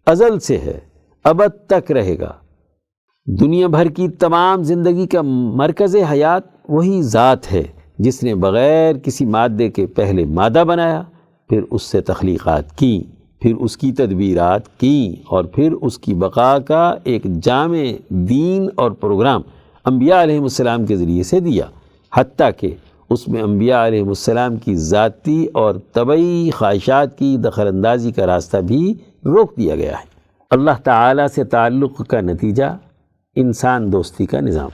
ازل سے ہے، ابد تک رہے گا۔ دنیا بھر کی تمام زندگی کا مرکز حیات وہی ذات ہے جس نے بغیر کسی مادے کے پہلے مادہ بنایا، پھر اس سے تخلیقات کی، پھر اس کی تدبیرات کی، اور پھر اس کی بقا کا ایک جامع دین اور پروگرام انبیاء علیہ السلام کے ذریعے سے دیا، حتیٰ کہ اس میں انبیاء علیہ السلام کی ذاتی اور طبعی خواہشات کی دخل اندازی کا راستہ بھی روک دیا گیا ہے۔ اللہ تعالیٰ سے تعلق کا نتیجہ انسان دوستی کا نظام۔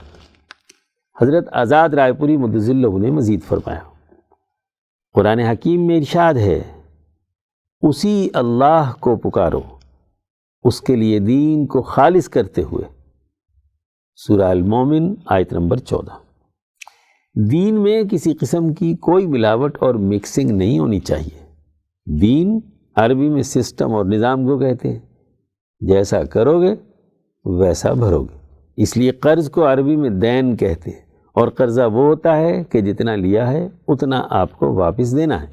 حضرت آزاد رائے پوری مدظ اللہ نے مزید فرمایا، قرآن حکیم میں ارشاد ہے، اسی اللہ کو پکارو، اس کے لیے دین کو خالص کرتے ہوئے۔ سورہ المومن آیت نمبر 14۔ دین میں کسی قسم کی کوئی ملاوٹ اور مکسنگ نہیں ہونی چاہیے۔ دین عربی میں سسٹم اور نظام کو کہتے ہیں، جیسا کرو گے ویسا بھرو گے۔ اس لیے قرض کو عربی میں دین کہتے ہیں، اور قرضہ وہ ہوتا ہے کہ جتنا لیا ہے اتنا آپ کو واپس دینا ہے۔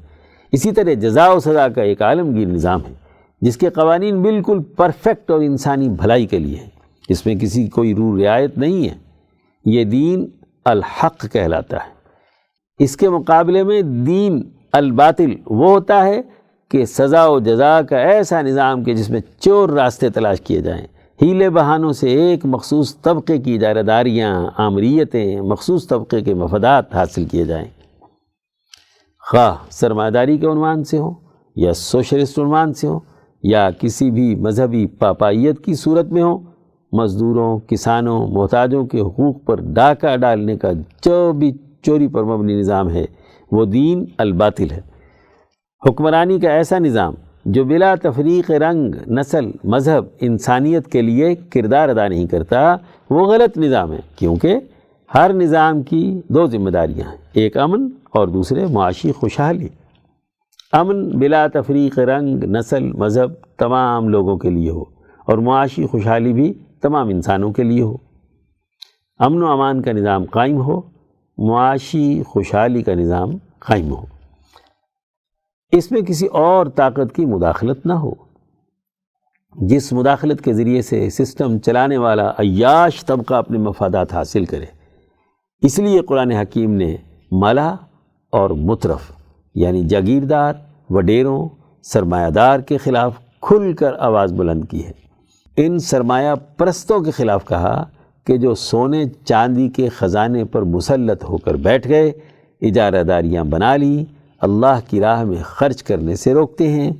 اسی طرح جزا و سزا کا ایک عالمگیر نظام ہے جس کے قوانین بالکل پرفیکٹ اور انسانی بھلائی کے لیے ہیں، اس میں کسی کی کوئی روح رعایت نہیں ہے۔ یہ دین الحق کہلاتا ہے۔ اس کے مقابلے میں دین الباطل وہ ہوتا ہے کہ سزا و جزا کا ایسا نظام کہ جس میں چور راستے تلاش کیے جائیں، ہیلے بہانوں سے ایک مخصوص طبقے کی اجارہ داریاں، آمریتیں، مخصوص طبقے کے مفادات حاصل کیے جائیں، خواہ سرمایہ داری کے عنوان سے ہو یا سوشلسٹ عنوان سے ہو یا کسی بھی مذہبی پاپائیت کی صورت میں ہو۔ مزدوروں، کسانوں، محتاجوں کے حقوق پر ڈاکہ ڈالنے کا جو بھی چوری پر مبنی نظام ہے وہ دین الباطل ہے۔ حکمرانی کا ایسا نظام جو بلا تفریق رنگ، نسل، مذہب، انسانیت کے لیے کردار ادا نہیں کرتا، وہ غلط نظام ہے، کیونکہ ہر نظام کی دو ذمہ داریاں ہیں، ایک امن اور دوسرے معاشی خوشحالی۔ امن بلا تفریق رنگ، نسل، مذہب تمام لوگوں کے لیے ہو، اور معاشی خوشحالی بھی تمام انسانوں کے لیے ہو۔ امن و امان کا نظام قائم ہو، معاشی خوشحالی کا نظام قائم ہو، اس میں کسی اور طاقت کی مداخلت نہ ہو۔ جس مداخلت کے ذریعے سے سسٹم چلانے والا عیاش طبقہ اپنے مفادات حاصل کرے۔ اس لیے قرآن حکیم نے ملا اور مترف یعنی جاگیردار، وڈیروں، سرمایہ دار کے خلاف کھل کر آواز بلند کی ہے۔ ان سرمایہ پرستوں کے خلاف کہا کہ جو سونے چاندی کے خزانے پر مسلط ہو کر بیٹھ گئے، اجارہ داریاں بنا لی، اللہ کی راہ میں خرچ کرنے سے روکتے ہیں،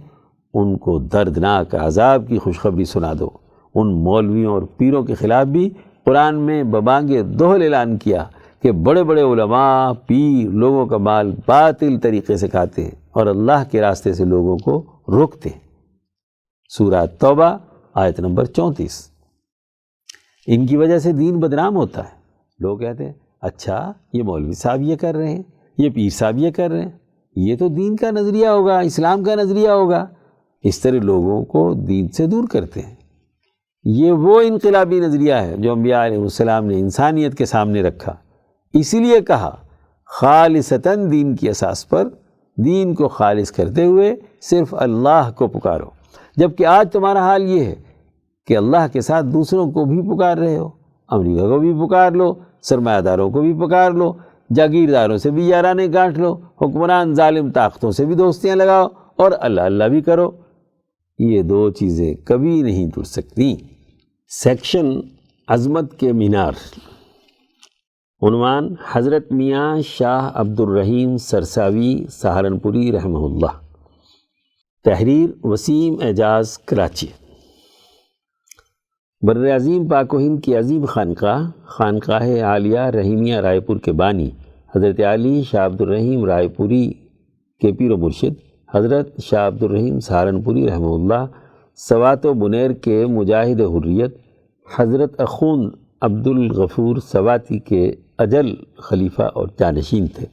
ان کو دردناک عذاب کی خوشخبری سنا دو۔ ان مولویوں اور پیروں کے خلاف بھی قرآن میں ببانگ دوہل اعلان کیا کہ بڑے بڑے علماء، پیر لوگوں کا مال باطل طریقے سے کھاتے ہیں اور اللہ کے راستے سے لوگوں کو روکتے ہیں۔ سورہ توبہ آیت نمبر 34۔ ان کی وجہ سے دین بدنام ہوتا ہے۔ لوگ کہتے ہیں اچھا یہ مولوی صاحب یہ کر رہے ہیں، یہ پیر صاحب یہ کر رہے ہیں، یہ تو دین کا نظریہ ہوگا، اسلام کا نظریہ ہوگا۔ اس طرح لوگوں کو دین سے دور کرتے ہیں۔ یہ وہ انقلابی نظریہ ہے جو انبیاء علیہ السلام نے انسانیت کے سامنے رکھا۔ اسی لیے کہا خالصتاً دین کی اساس پر، دین کو خالص کرتے ہوئے صرف اللہ کو پکارو۔ جبکہ آج تمہارا حال یہ ہے کہ اللہ کے ساتھ دوسروں کو بھی پکار رہے ہو، امریکہ کو بھی پکار لو، سرمایہ داروں کو بھی پکار لو، جاگیرداروں سے بھی یارانے گانٹھ لو، حکمران ظالم طاقتوں سے بھی دوستیاں لگاؤ، اور اللہ اللہ بھی کرو۔ یہ دو چیزیں کبھی نہیں جڑ سکتی۔ سیکشن عظمت کے مینار، عنوان حضرت میاں شاہ عبد الرحیم سرساوی سہارنپوری رحمہ اللہ، تحریر وسیم اعجاز کراچی۔ بر عظیم پاک و ہند کی عظیم خانقاہ عالیہ رحیمیہ رائے پور کے بانی حضرت علی شاہ عبد الرحیم رائے پوری کے پیر و مرشد حضرت شاہ عبد الرحیم سہارنپوری رحمہ اللہ سوات و بنیر کے مجاہد حریت حضرت اخون عبد الغفور سواتی کے اجل خلیفہ اور جانشین تھے،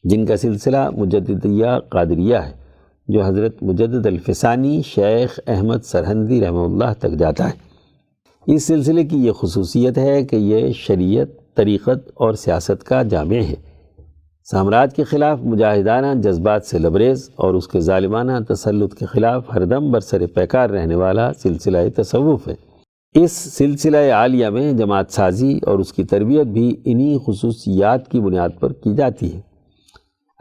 جن کا سلسلہ مجددیہ قادریہ ہے جو حضرت مجدد الفسانی شیخ احمد سرہندی رحمہ اللہ تک جاتا ہے۔ اس سلسلے کی یہ خصوصیت ہے کہ یہ شریعت، طریقت اور سیاست کا جامع ہے۔ سامراج کے خلاف مجاہدانہ جذبات سے لبریز اور اس کے ظالمانہ تسلط کے خلاف ہر دم برسر پیکار رہنے والا سلسلہ تصوف ہے۔ اس سلسلہ عالیہ میں جماعت سازی اور اس کی تربیت بھی انہی خصوصیات کی بنیاد پر کی جاتی ہے۔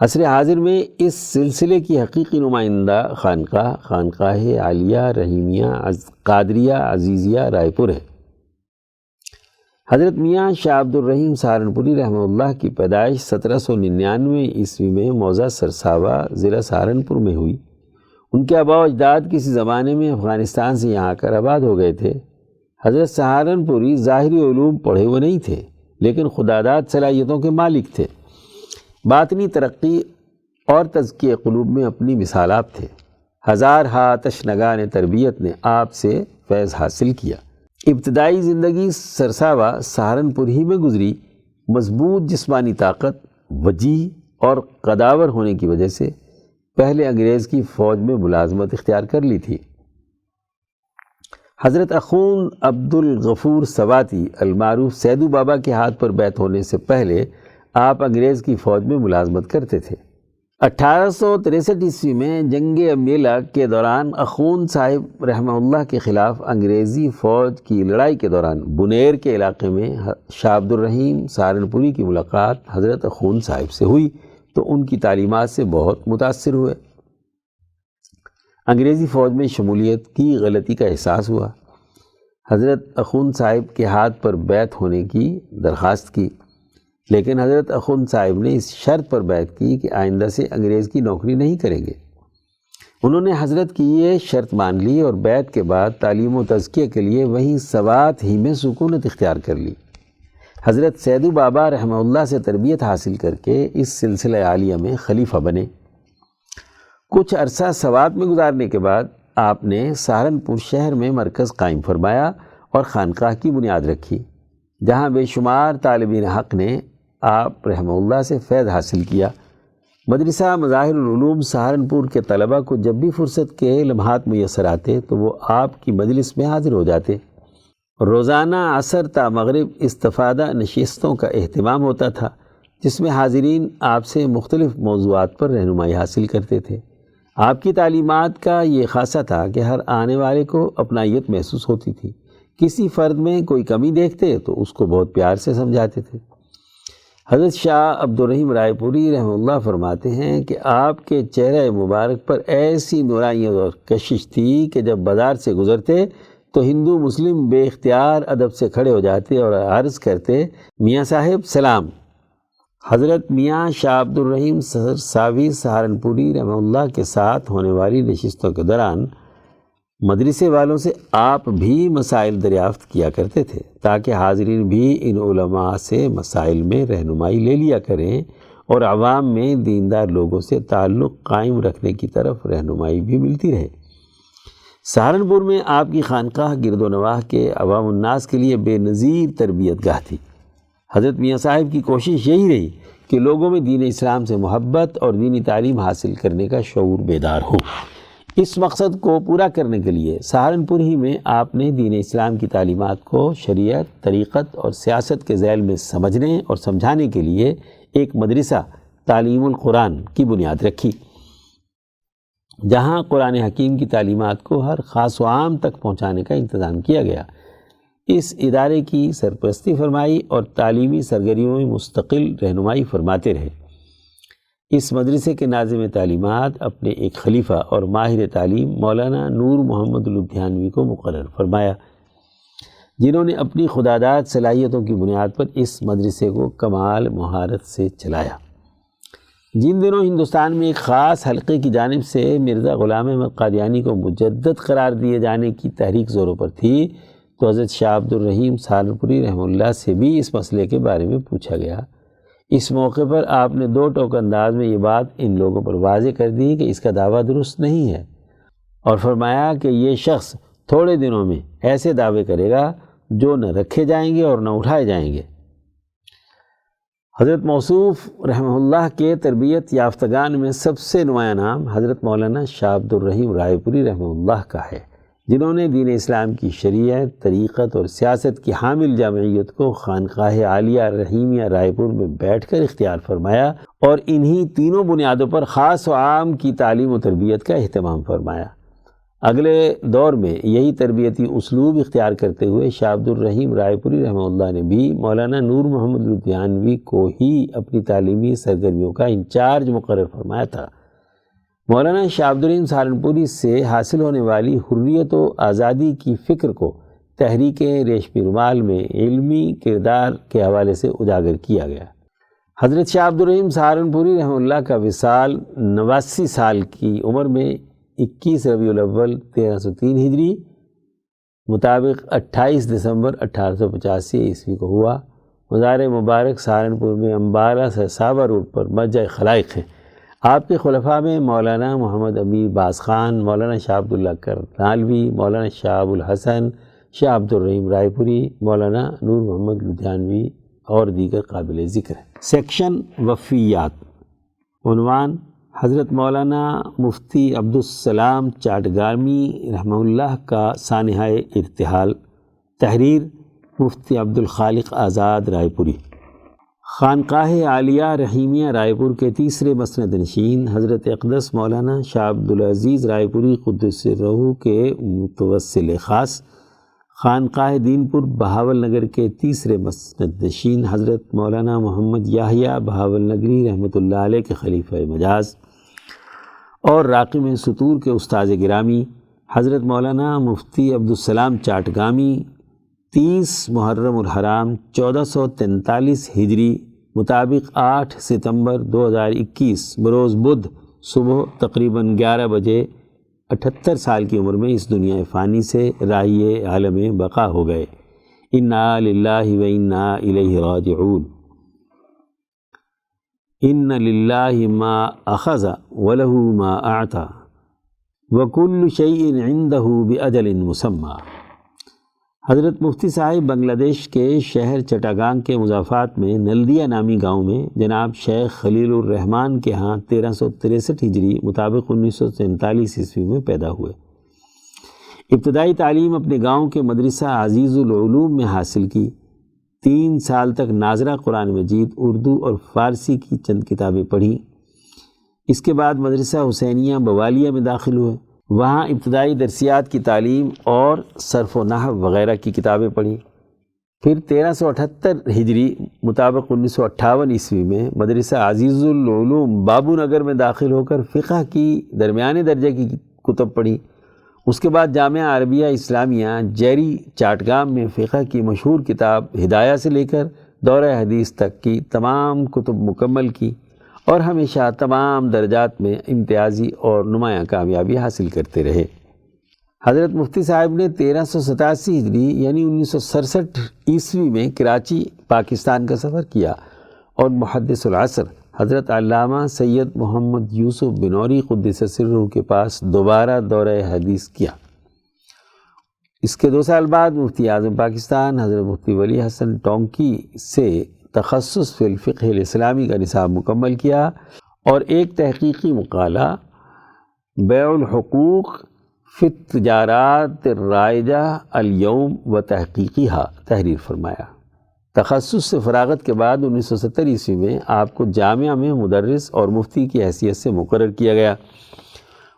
عصر حاضر میں اس سلسلے کی حقیقی نمائندہ خانقاہ عالیہ رحیمیہ قادریہ عزیزیہ رائے پور ہے۔ حضرت میاں شاہ عبد الرحیم سہارنپوری رحمہ اللہ کی پیدائش 1799 عیسوی میں موضع سرساوا ضلع سہارنپور میں ہوئی۔ ان کے آباء و اجداد کسی زمانے میں افغانستان سے یہاں آ کر آباد ہو گئے تھے۔ حضرت سہارنپوری ظاہری علوم پڑھے ہوئے نہیں تھے، لیکن خداداد صلاحیتوں کے مالک تھے۔ باطنی ترقی اور تزکیہ قلوب میں اپنی مثال آپ تھے۔ ہزارہا تشنگان تربیت نے آپ سے فیض حاصل کیا۔ ابتدائی زندگی سرساوا سہارنپور ہی میں گزری۔ مضبوط جسمانی طاقت، وجیح اور قداور ہونے کی وجہ سے پہلے انگریز کی فوج میں ملازمت اختیار کر لی تھی۔ حضرت اخون عبد الغفور سواتی المعروف سیدو بابا کے ہاتھ پر بیعت ہونے سے پہلے آپ انگریز کی فوج میں ملازمت کرتے تھے۔ 1863 عیسوی میں جنگ امیلہ کے دوران اخون صاحب رحمہ اللہ کے خلاف انگریزی فوج کی لڑائی کے دوران بنیر کے علاقے میں شاہ عبد الرحیم سہارنپوری کی ملاقات حضرت اخون صاحب سے ہوئی تو ان کی تعلیمات سے بہت متاثر ہوئے۔ انگریزی فوج میں شمولیت کی غلطی کا احساس ہوا۔ حضرت اخون صاحب کے ہاتھ پر بیعت ہونے کی درخواست کی، لیکن حضرت اخون صاحب نے اس شرط پر بیعت کی کہ آئندہ سے انگریز کی نوکری نہیں کریں گے۔ انہوں نے حضرت کی یہ شرط مان لی اور بیعت کے بعد تعلیم و تزکیہ کے لیے وہیں سوات ہی میں سکونت اختیار کر لی۔ حضرت سیدو بابا رحمہ اللہ سے تربیت حاصل کر کے اس سلسلہ عالیہ میں خلیفہ بنے۔ کچھ عرصہ سوات میں گزارنے کے بعد آپ نے سہارنپور شہر میں مرکز قائم فرمایا اور خانقاہ کی بنیاد رکھی، جہاں بے شمار طالبین حق نے آپ رحمہ اللہ سے فیض حاصل کیا۔ مدرسہ مظاہر العلوم سہارنپور کے طلبہ کو جب بھی فرصت کے لمحات میسر آتے تو وہ آپ کی مجلس میں حاضر ہو جاتے۔ روزانہ عصر تا مغرب استفادہ نشستوں کا اہتمام ہوتا تھا، جس میں حاضرین آپ سے مختلف موضوعات پر رہنمائی حاصل کرتے تھے۔ آپ کی تعلیمات کا یہ خاصہ تھا کہ ہر آنے والے کو اپنائیت محسوس ہوتی تھی۔ کسی فرد میں کوئی کمی دیکھتے تو اس کو بہت پیار سے سمجھاتے تھے۔ حضرت شاہ عبد الرحیم رائے پوری رحمہ اللہ فرماتے ہیں کہ آپ کے چہرہ مبارک پر ایسی نورانیت اور کشش تھی کہ جب بازار سے گزرتے تو ہندو مسلم بے اختیار ادب سے کھڑے ہو جاتے اور عرض کرتے، میاں صاحب سلام۔ حضرت میاں شاہ عبد الرحیم سرساوی سہارنپوری رحمہ اللہ کے ساتھ ہونے والی نشستوں کے دوران مدرسے والوں سے آپ بھی مسائل دریافت کیا کرتے تھے، تاکہ حاضرین بھی ان علماء سے مسائل میں رہنمائی لے لیا کریں اور عوام میں دیندار لوگوں سے تعلق قائم رکھنے کی طرف رہنمائی بھی ملتی رہے۔ سہارنپور میں آپ کی خانقاہ گرد و نواح کے عوام الناس کے لیے بے نظیر تربیت گاہ تھی۔ حضرت میاں صاحب کی کوشش یہی رہی کہ لوگوں میں دین اسلام سے محبت اور دینی تعلیم حاصل کرنے کا شعور بیدار ہو۔ اس مقصد کو پورا کرنے کے لیے سہارنپور ہی میں آپ نے دین اسلام کی تعلیمات کو شریعت، طریقت اور سیاست کے ذیل میں سمجھنے اور سمجھانے کے لیے ایک مدرسہ تعلیم القرآن کی بنیاد رکھی، جہاں قرآن حکیم کی تعلیمات کو ہر خاص و عام تک پہنچانے کا انتظام کیا گیا۔ اس ادارے کی سرپرستی فرمائی اور تعلیمی سرگرمیوں میں مستقل رہنمائی فرماتے رہے۔ اس مدرسے کے ناظم تعلیمات اپنے ایک خلیفہ اور ماہر تعلیم مولانا نور محمد لدھیانوی کو مقرر فرمایا، جنہوں نے اپنی خداداد صلاحیتوں کی بنیاد پر اس مدرسے کو کمال مہارت سے چلایا۔ جن دنوں ہندوستان میں ایک خاص حلقے کی جانب سے مرزا غلام احمد قادیانی کو مجدد قرار دیے جانے کی تحریک زوروں پر تھی، تو حضرت شاہ عبد الرحیم سہارنپوری رحمہ اللہ سے بھی اس مسئلے کے بارے میں پوچھا گیا۔ اس موقع پر آپ نے دو ٹوک انداز میں یہ بات ان لوگوں پر واضح کر دی کہ اس کا دعویٰ درست نہیں ہے، اور فرمایا کہ یہ شخص تھوڑے دنوں میں ایسے دعوے کرے گا جو نہ رکھے جائیں گے اور نہ اٹھائے جائیں گے۔ حضرت موصوف رحمہ اللہ کے تربیت یافتگان میں سب سے نمایاں نام حضرت مولانا شاہ عبد الرحیم رائے پوری رحمہ اللہ کا ہے، جنہوں نے دین اسلام کی شریعت، طریقت اور سیاست کی حامل جامعیت کو خانقاہ عالیہ رحیمیہ رائے پور میں بیٹھ کر اختیار فرمایا اور انہی تینوں بنیادوں پر خاص و عام کی تعلیم و تربیت کا اہتمام فرمایا۔ اگلے دور میں یہی تربیتی اسلوب اختیار کرتے ہوئے شاہ عبد الرحیم رائے پوری رحمہ اللہ نے بھی مولانا نور محمد لدھیانوی کو ہی اپنی تعلیمی سرگرمیوں کا انچارج مقرر فرمایا تھا۔ مولانا شاہ عبد الرحیم سہارنپوری سے حاصل ہونے والی حریت و آزادی کی فکر کو تحریک ریشمی رومال میں علمی کردار کے حوالے سے اجاگر کیا گیا۔ حضرت شاہ عبد الرحیم سہارنپوری رحمہ اللہ کا وصال 89 سال کی عمر میں 21 ربیع الاول 1303 ہجری مطابق 28 دسمبر 1885 عیسوی کو ہوا۔ مزار مبارک سہارنپور میں امبالہ سرسابہ روڈ پر مسجد خلائق ہے۔ آپ کے خلفاء میں مولانا محمد امیر باز خان، مولانا شاہ عبداللہ کرنالوی، مولانا شاہ ابو الحسن، شاہ عبد الرحیم رائے پوری، مولانا نور محمد لدھیانوی اور دیگر قابل ذکر ہیں۔ سیکشن وفیات، عنوان حضرت مولانا مفتی عبدالسلام چاٹگامی رحمہ اللہ کا سانحہ ارتحال، تحریر مفتی عبدالخالق آزاد رائے پوری۔ خانقاہ عالیہ رحیمیہ رائے پور کے تیسرے مسند نشین حضرت اقدس مولانا شاہ عبدالعزیز رائے پوری قدس سرہ کے متوسل خاص، خانقاہ دین پور بہاول نگر کے تیسرے مسند نشین حضرت مولانا محمد یحییٰ بہاول نگری رحمۃ اللہ علیہ کے خلیفہ مجاز اور راقم سطور کے استاذ گرامی حضرت مولانا مفتی عبدالسلام چاٹگامی 30 محرم الحرام 1443 ہجری مطابق 8 ستمبر 2021 بروز بدھ صبح تقریباً 11 بجے 78 سال کی عمر میں اس دنیا فانی سے راہی عالم بقا ہو گئے۔ انا للہ و انا الیہ راجعون۔ ان للہ ما اخذ ولہ ما اعطى وکل شیء عنده باجل مسمى۔ حضرت مفتی صاحب بنگلہ دیش کے شہر چٹاگانگ کے مضافات میں نلدیا نامی گاؤں میں جناب شیخ خلیل الرحمن کے ہاں 1363 ہجری مطابق 1947 عیسوی میں پیدا ہوئے۔ ابتدائی تعلیم اپنے گاؤں کے مدرسہ عزیز العلوم میں حاصل کی۔ 3 سال تک ناظرہ قرآن مجید، اردو اور فارسی کی چند کتابیں پڑھیں۔ اس کے بعد مدرسہ حسینیہ بوالیہ میں داخل ہوئے۔ وہاں ابتدائی درسیات کی تعلیم اور صرف و نحو وغیرہ کی کتابیں پڑھیں۔ پھر 1378 ہجری مطابق 1958 عیسوی میں مدرسہ عزیز العلوم بابو نگر میں داخل ہو کر فقہ کی درمیانے درجے کی کتب پڑھی۔ اس کے بعد جامعہ عربیہ اسلامیہ جیری چاٹگام میں فقہ کی مشہور کتاب ہدایہ سے لے کر دورہ حدیث تک کی تمام کتب مکمل کی اور ہمیشہ تمام درجات میں امتیازی اور نمایاں کامیابی حاصل کرتے رہے۔ حضرت مفتی صاحب نے 1387 ہجری یعنی 1967 عیسوی میں کراچی پاکستان کا سفر کیا اور محدث العصر حضرت علامہ سید محمد یوسف بنوری قدس سرہ کے پاس دوبارہ دورہ حدیث کیا۔ اس کے 2 سال بعد مفتی اعظم پاکستان حضرت مفتی ولی حسن ٹونکی سے تخصص فی الفقہ الاسلامی کا نصاب مکمل کیا اور ایک تحقیقی مقالہ بیع الحقوق فی التجارات الرائجہ الیوم و تحقیقیہا تحریر فرمایا۔ تخصص سے فراغت کے بعد 1970 عیسوی میں آپ کو جامعہ میں مدرس اور مفتی کی حیثیت سے مقرر کیا گیا۔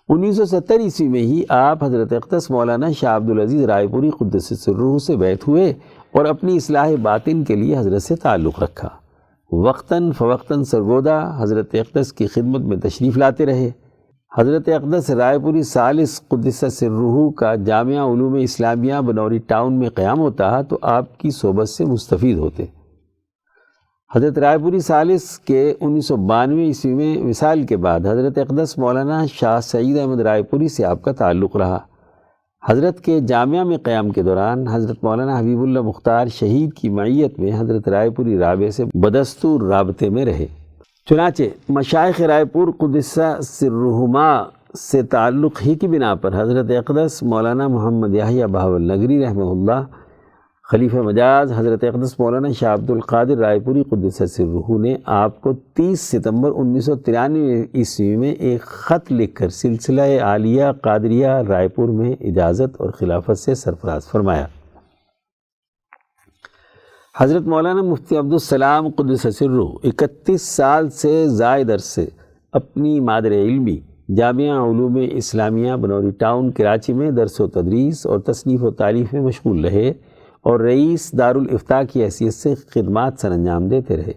1970 عیسوی میں ہی آپ حضرت اقدس مولانا شاہ عبدالعزیز رائے پوری قدس سرہ سے بیعت ہوئے اور اپنی اصلاح باطن کے لیے حضرت سے تعلق رکھا۔ وقتاً فوقتاً سرگودہ حضرت اقدس کی خدمت میں تشریف لاتے رہے۔ حضرت اقدس رائے پوری ثالث قدس سرہ کا جامعہ علوم اسلامیہ بنوری ٹاؤن میں قیام ہوتا تو آپ کی صحبت سے مستفید ہوتے۔ حضرت رائے پوری ثالث کے 1992 عیسوی میں وصال کے بعد حضرت اقدس مولانا شاہ سعید احمد رائے پوری سے آپ کا تعلق رہا۔ حضرت کے جامعہ میں قیام کے دوران حضرت مولانا حبیب اللہ مختار شہید کی معیت میں حضرت رائے پوری رابع سے بدستور رابطے میں رہے۔ چنانچہ مشائخ رائے پور قدسہ سرہما سے تعلق ہی کی بنا پر حضرت اقدس مولانا محمد یحییٰ بہاول نگری رحمہ اللہ خلیفہ مجاز حضرت اقدس مولانا شاہ عبد القادر رائے پوری قدسہ سرہ نے آپ کو 30 ستمبر 1993 عیسوی میں ایک خط لکھ کر سلسلہ عالیہ قادریہ رائے پور میں اجازت اور خلافت سے سرفراز فرمایا۔ حضرت مولانا مفتی عبدالسلام قدس سرہ 31 سال سے زائد عرصے اپنی مادر علمی جامعہ علوم اسلامیہ بنوری ٹاؤن کراچی میں درس و تدریس اور تصنیف و تالیف میں مشغول رہے اور رئیس دارالافتاء کی حیثیت سے خدمات سر انجام دیتے رہے۔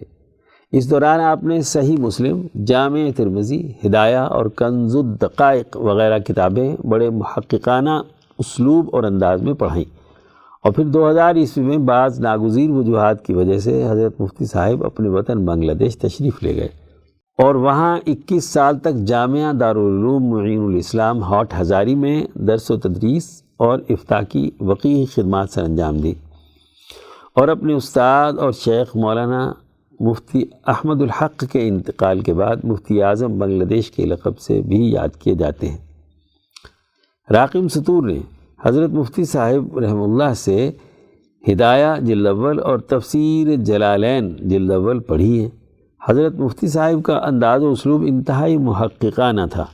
اس دوران آپ نے صحیح مسلم، جامع ترمذی، ہدایہ اور کنز الدقائق وغیرہ کتابیں بڑے محققانہ اسلوب اور انداز میں پڑھائیں، اور پھر 2000 میں بعض ناگزیر وجوہات کی وجہ سے حضرت مفتی صاحب اپنے وطن بنگلہ دیش تشریف لے گئے اور وہاں 21 سال تک جامعہ دارالعلوم معین الاسلام ہاٹ ہزاری میں درس و تدریس اور افتاء کی وقیح خدمات سر انجام دی، اور اپنے استاد اور شیخ مولانا مفتی احمد الحق کے انتقال کے بعد مفتی اعظم بنگلہ دیش کے لقب سے بھی یاد کیے جاتے ہیں۔ راقم سطور نے حضرت مفتی صاحب رحمہ اللہ سے ہدایہ جلد اول اور تفسیر جلالین جلد اول پڑھی ہے۔ حضرت مفتی صاحب کا انداز و اسلوب انتہائی محققانہ تھا۔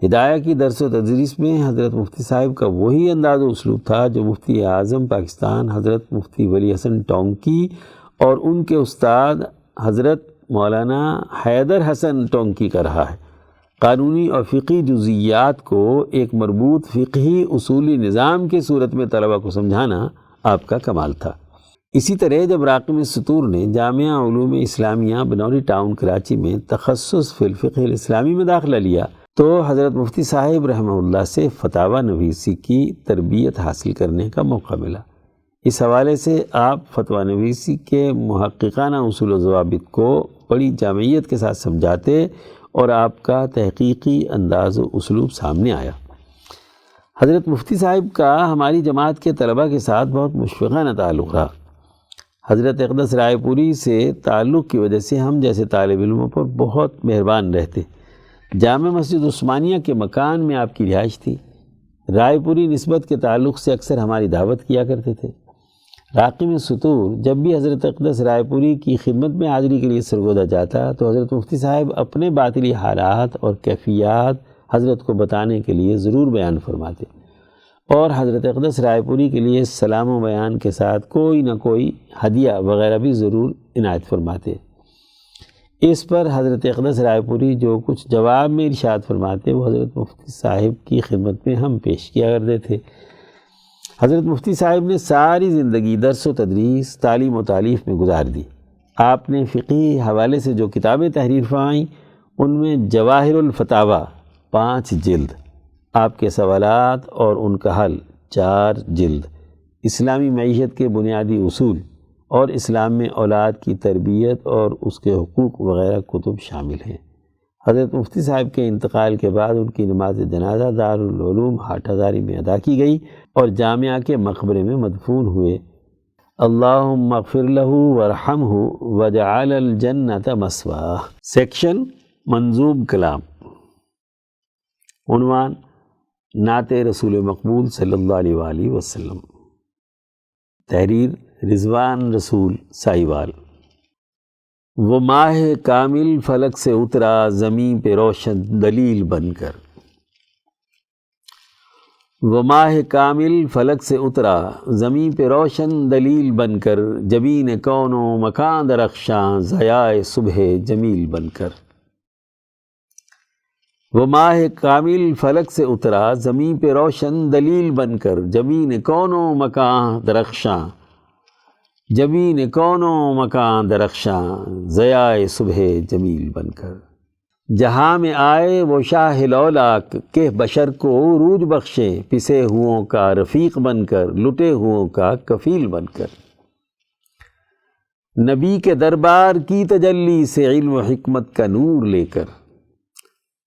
ہدایہ کی درس و تدریس میں حضرت مفتی صاحب کا وہی انداز و اسلوب تھا جو مفتی اعظم پاکستان حضرت مفتی ولی حسن ٹونکی اور ان کے استاد حضرت مولانا حیدر حسن ٹونکی کا رہا ہے۔ قانونی اور فقہی جزئیات کو ایک مربوط فقہی اصولی نظام کی صورت میں طلبہ کو سمجھانا آپ کا کمال تھا۔ اسی طرح جب راقم سطور نے جامعہ علوم اسلامیہ بنوری ٹاؤن کراچی میں تخصص فی الفقہ الاسلامی میں داخلہ لیا تو حضرت مفتی صاحب رحمہ اللہ سے فتاوی نویسی کی تربیت حاصل کرنے کا موقع ملا۔ اس حوالے سے آپ فتویٰ نویسی کے محققانہ اصول و ضوابط کو بڑی جامعیت کے ساتھ سمجھاتے اور آپ کا تحقیقی انداز و اسلوب سامنے آیا۔ حضرت مفتی صاحب کا ہماری جماعت کے طلبہ کے ساتھ بہت مشفقانہ تعلق رہا۔ حضرت اقدس رائے پوری سے تعلق کی وجہ سے ہم جیسے طالب علموں پر بہت مہربان رہتے۔ جامع مسجد عثمانیہ کے مکان میں آپ کی رہائش تھی۔ رائے پوری نسبت کے تعلق سے اکثر ہماری دعوت کیا کرتے تھے۔ راقم سطور جب بھی حضرت اقدس رائے پوری کی خدمت میں حاضری کے لیے سرگودا جاتا تو حضرت مفتی صاحب اپنے باطلی حالات اور کیفیات حضرت کو بتانے کے لیے ضرور بیان فرماتے، اور حضرت اقدس رائے پوری کے لیے سلام و بیان کے ساتھ کوئی نہ کوئی ہدیہ وغیرہ بھی ضرور عنایت فرماتے۔ اس پر حضرت اقدس رائے پوری جو کچھ جواب میں ارشاد فرماتے وہ حضرت مفتی صاحب کی خدمت میں ہم پیش کیا کرتے تھے۔ حضرت مفتی صاحب نے ساری زندگی درس و تدریس، تعلیم و تالیف میں گزار دی۔ آپ نے فقہی حوالے سے جو کتابیں تحریر فرمائیں ان میں جواہر الفتاوی 5 جلد، آپ کے سوالات اور ان کا حل 4 جلد، اسلامی معیشت کے بنیادی اصول اور اسلام میں اولاد کی تربیت اور اس کے حقوق وغیرہ کتب شامل ہیں۔ حضرت مفتی صاحب کے انتقال کے بعد ان کی نماز جنازہ دارالعلوم ہاٹ ہزاری میں ادا کی گئی اور جامعہ کے مقبرے میں مدفون ہوئے۔ اللہم اغفر لہ وارحمہ واجعل الجنۃ مثواہ۔ سیکشن منظوم کلام، عنوان نعت رسول مقبول صلی اللہ علیہ وآلہ وسلم، تحریر رضوان رسول سائیوال۔ وہ ماہ کامل فلک سے اترا زمین پہ روشن دلیل بن کر، وہ ماہ کامل فلک سے اترا زمین پہ روشن دلیل بن کر، جبین کون و مکان درخشاں ضیاء صبح جمیل بن کر۔ وہ ماہ کامل فلک سے اترا زمین پہ روشن دلیل بن کر، جبین کون و مکان درخشاں، جبین کون و مکان درخشاں ضیاء صبح جمیل بن کر۔ جہاں میں آئے وہ شاہ لولاک کہ بشر کو عروج بخشے، پسے ہوں کا رفیق بن کر، لٹے ہوں کا کفیل بن کر۔ نبی کے دربار کی تجلی سے علم و حکمت کا نور لے کر،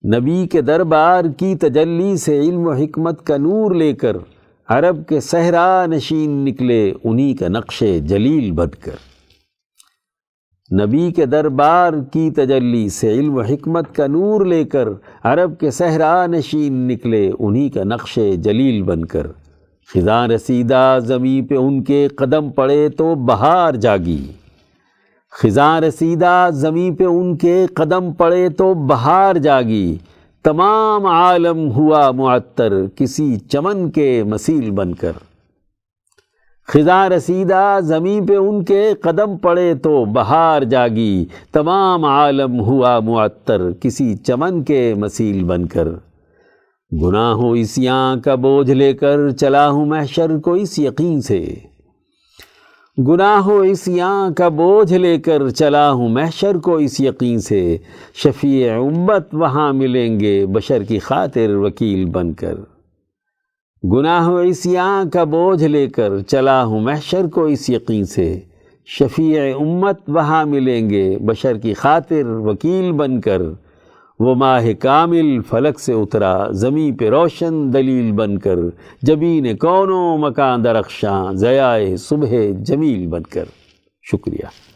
نبی کے دربار کی تجلی سے علم و حکمت کا نور لے کر، عرب کے صحرا نشین نکلے انہی کا نقش جلیل بن کر۔ نبی کے دربار کی تجلی سے علم و حکمت کا نور لے کر، عرب کے صحرا نشین نکلے انہی کا نقش جلیل بن کر۔ خزاں رسیدہ زمیں پہ ان کے قدم پڑے تو بہار جاگی، خزاں رسیدہ زمیں پہ ان کے قدم پڑے تو بہار جاگی، تمام عالم ہوا معطر کسی چمن کے مسیل بن کر۔ خزاں رسیدہ زمیں پہ ان کے قدم پڑے تو بہار جاگی، تمام عالم ہوا معطر کسی چمن کے مسیل بن کر۔ گناہوں عصیاں کا بوجھ لے کر چلا ہوں محشر کو اس یقین سے، گناہوں عصیاں کا بوجھ لے کر چلا ہوں محشر کو اس یقین سے، شفیع امت وہاں ملیں گے بشر کی خاطر وکیل بن کر۔ گناہوں عصیاں کا بوجھ لے کر چلا ہوں محشر کو اس یقین سے، شفیع امت وہاں ملیں گے بشر کی خاطر وکیل بن کر۔ وہ ماہ کامل فلک سے اترا زمیں پہ روشن دلیل بن کر، جبین کونوں مکان درخشاں ضیائے صبح جمیل بن کر۔ شکریہ۔